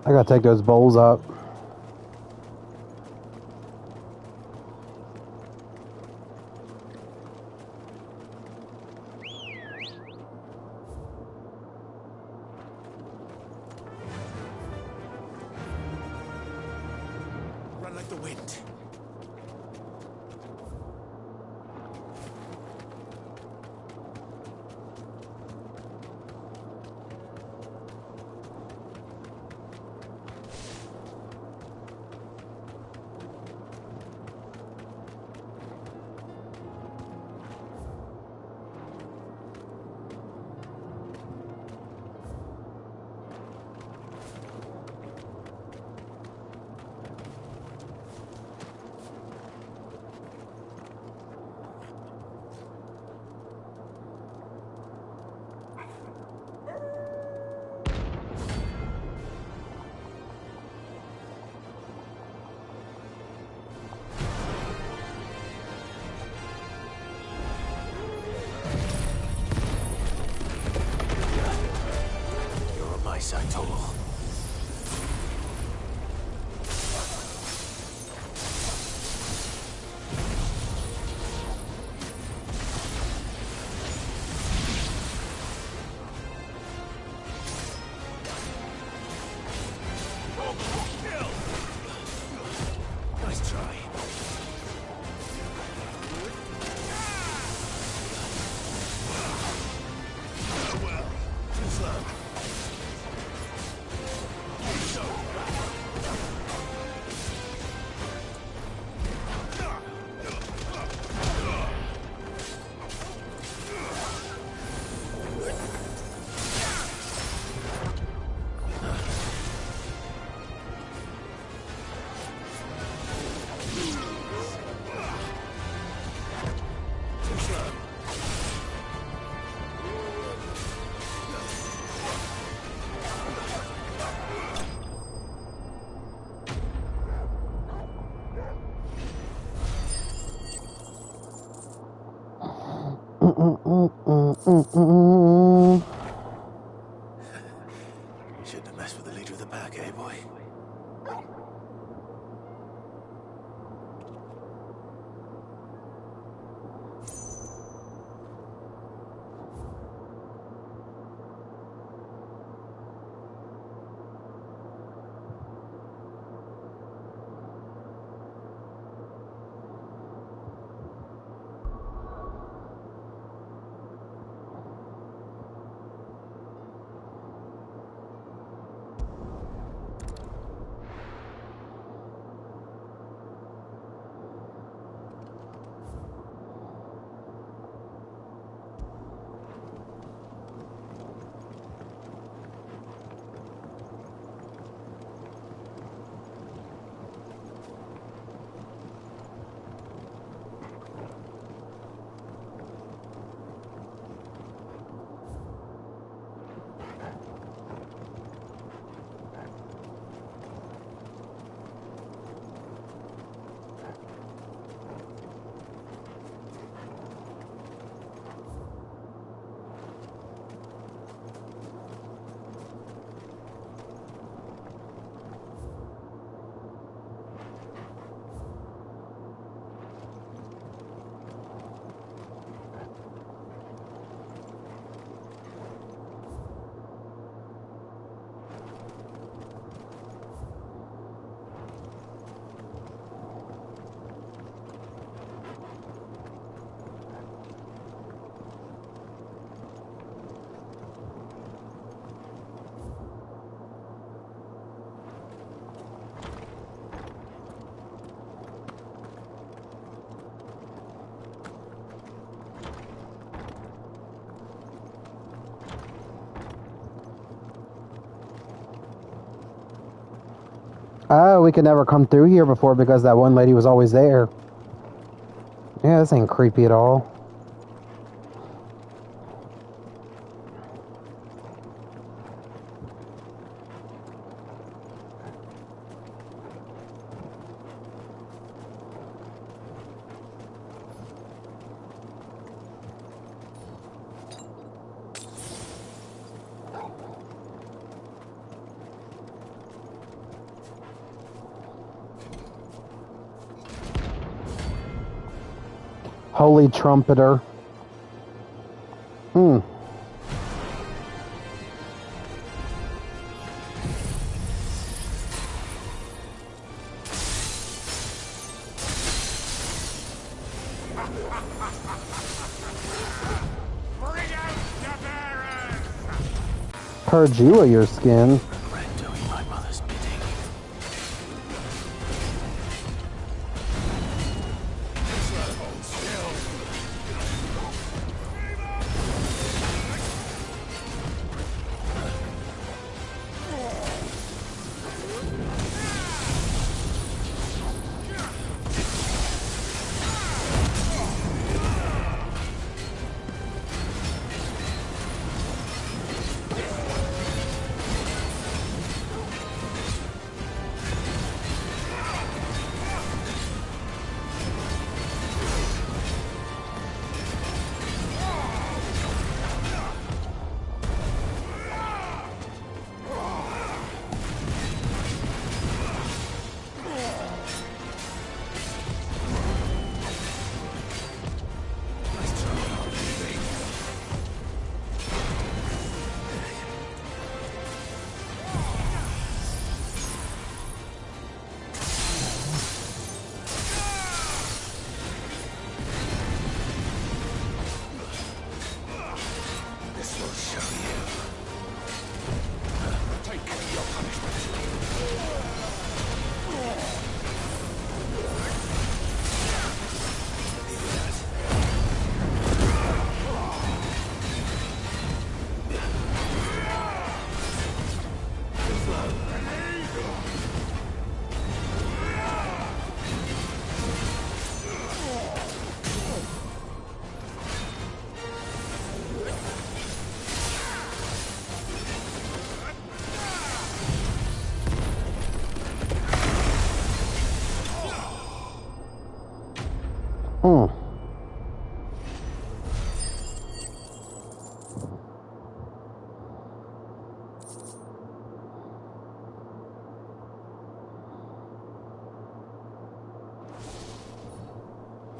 I gotta take those bowls up. Run like the wind. Shouldn't have messed with the leader of the pack, eh, boy? Oh, we could never come through here before because that one lady was always there. Yeah, this ain't creepy at all. Holy trumpeter. Purge you of your skin.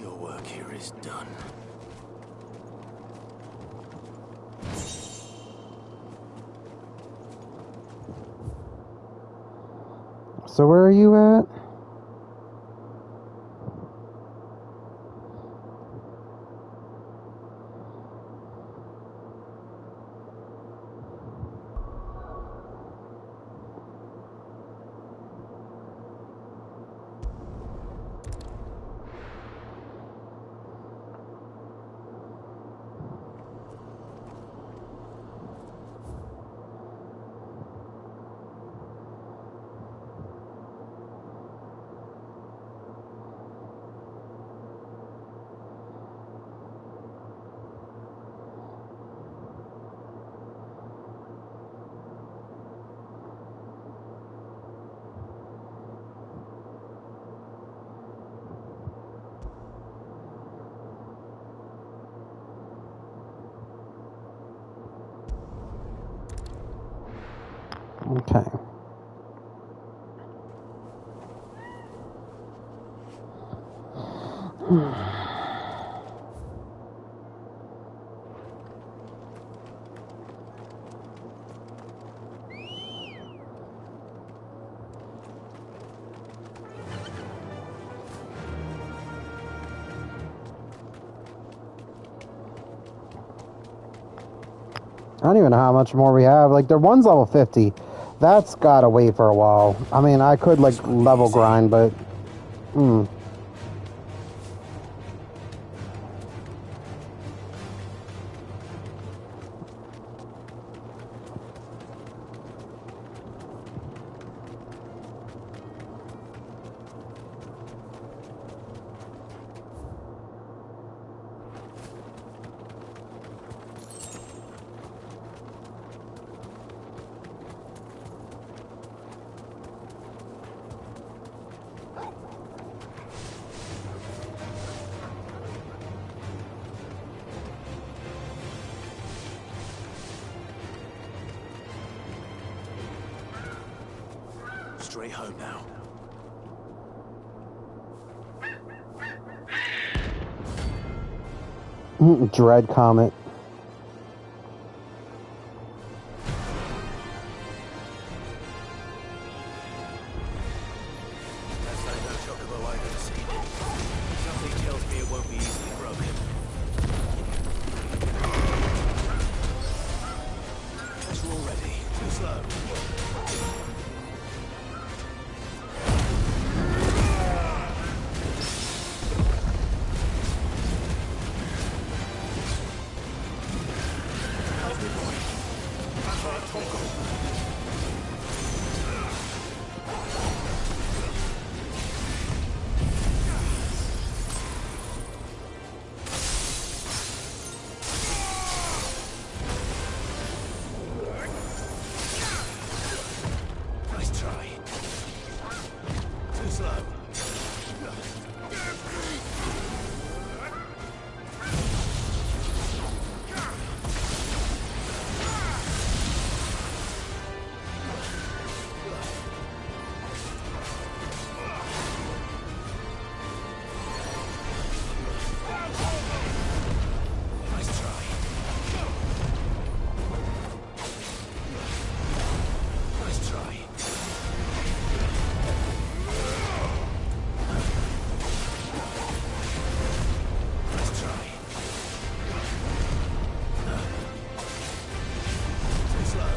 Your work here is done. So where are you at? Okay. I don't even know how much more we have. Like, their one's level 50. That's gotta wait for a while. I mean, I could, like, level grind, but... Straight home now. Dread Comet. Something tells me it won't be easily broken. Guess we're all ready. Too slow. Nice try. Too slow. Nice try. Nice try. Nice try. Too slow.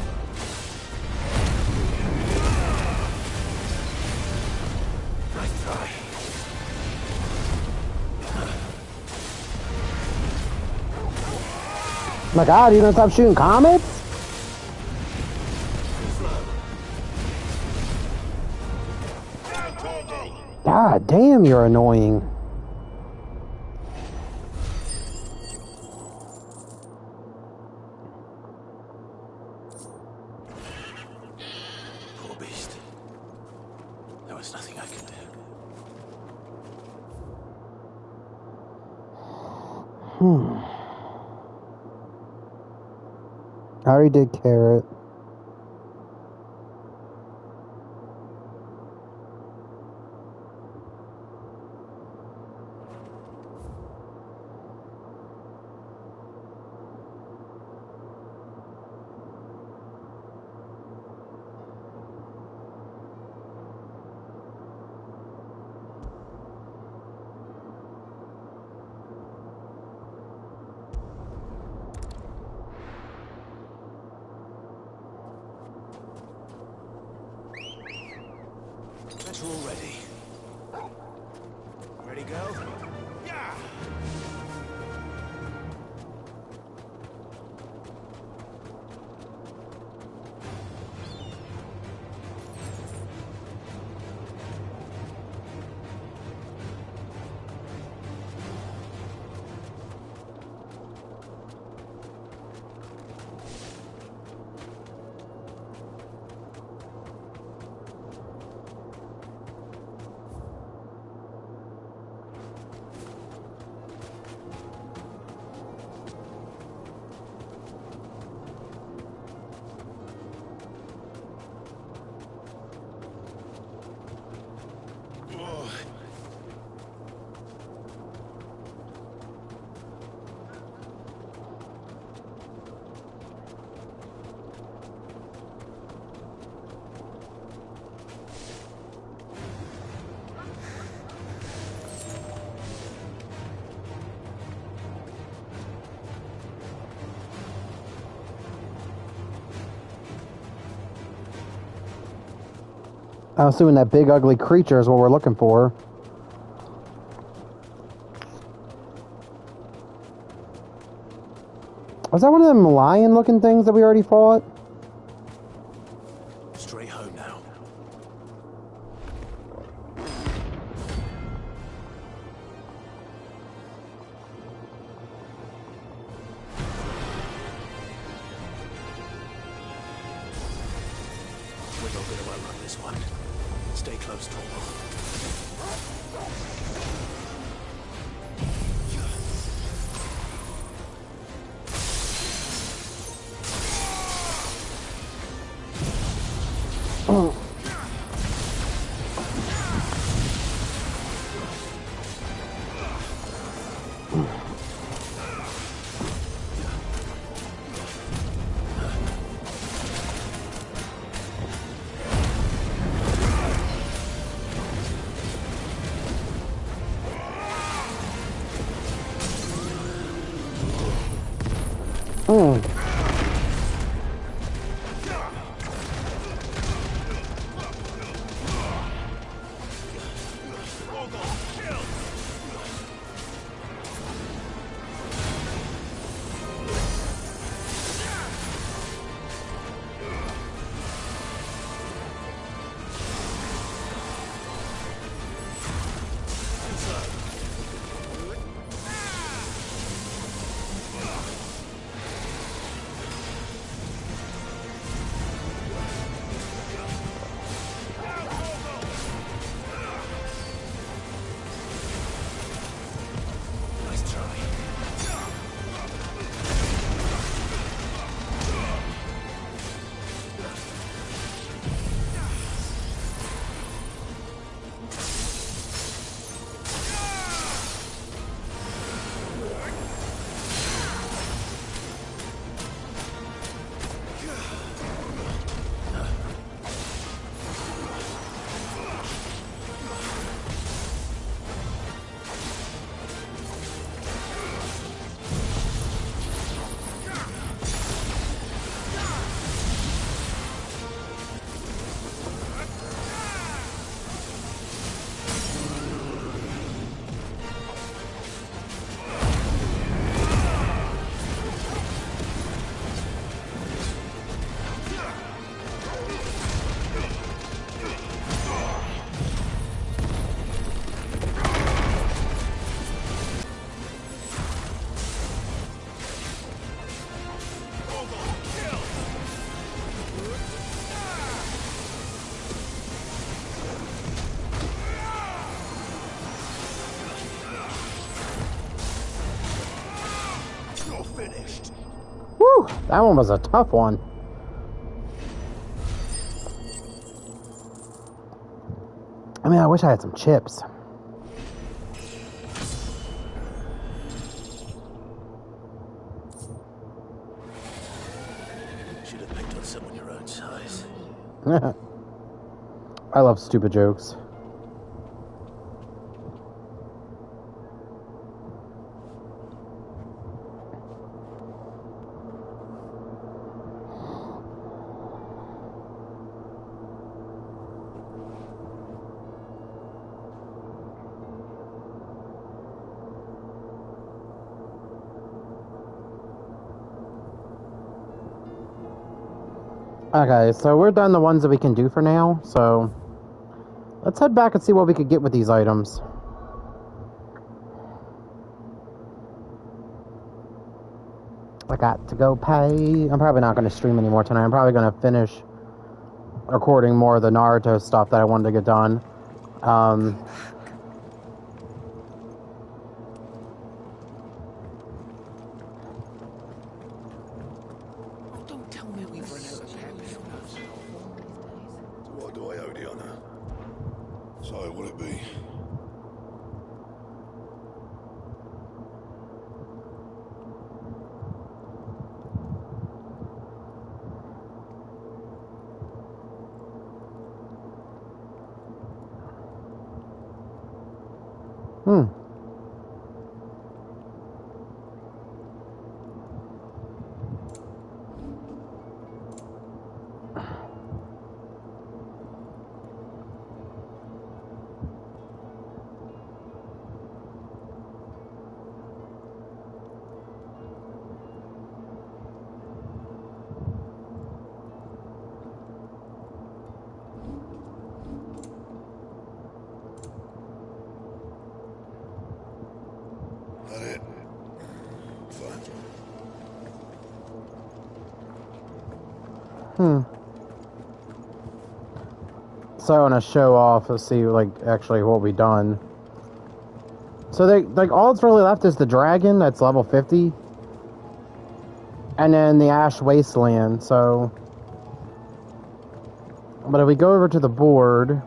Nice try. My God, you gonna stop shooting comets? God damn, you're annoying. Poor beast. There was nothing I could do. I already did Carrot. Guess we're all ready. Ready, go? Yeah! I'm assuming that big ugly creature is what we're looking for. Was that one of them lion-looking things that we already fought? Straight home now. We're not gonna outrun this one. Stay close, Torgal. That one was a tough one. I mean, I wish I had some chips. Should have picked on someone your own size. I love stupid jokes. Okay, so we're done the ones that we can do for now, so let's head back and see what we could get with these items. I got to go pay. I'm probably not going to stream anymore tonight. I'm probably going to finish recording more of the Naruto stuff that I wanted to get done. What do I owe the honor? So, will it be? That it? Fine. So I want to show off, let's see, like, actually what we done. So, they, like, all that's really left is the dragon, that's level 50. And then the Ash Wasteland, so... But if we go over to the board...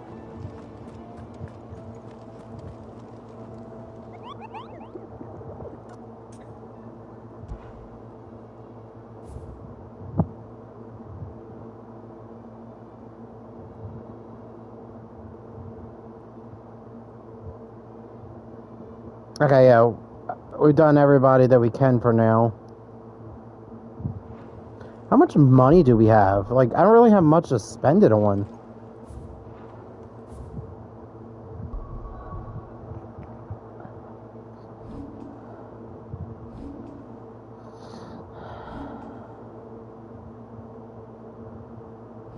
Okay, yeah, we've done everybody that we can for now. How much money do we have? Like, I don't really have much to spend it on.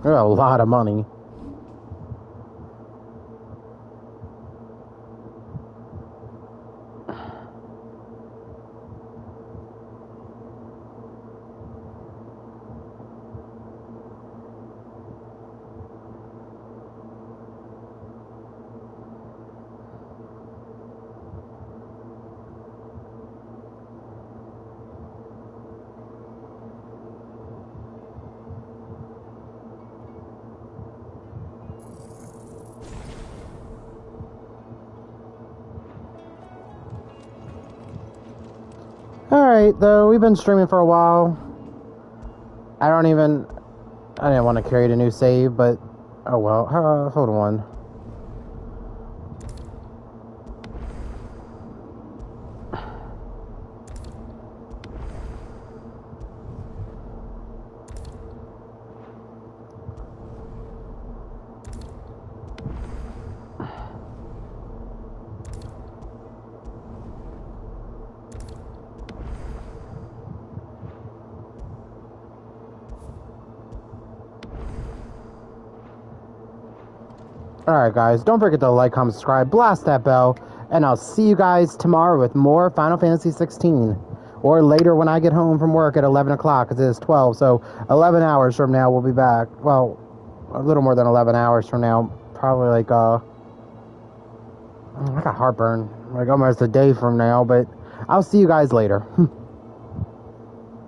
We got a lot of money. Alright, though, we've been streaming for a while. I didn't want to create a new save, but, oh well. Hold on. Alright guys, don't forget to like, comment, subscribe, blast that bell, and I'll see you guys tomorrow with more Final Fantasy 16. Or later when I get home from work at 11 o'clock, because it is 12, so 11 hours from now we'll be back. Well, a little more than 11 hours from now. Probably like, I got heartburn. Like almost a day from now, but I'll see you guys later.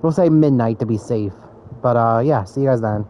We'll say midnight to be safe. But, yeah, see you guys then.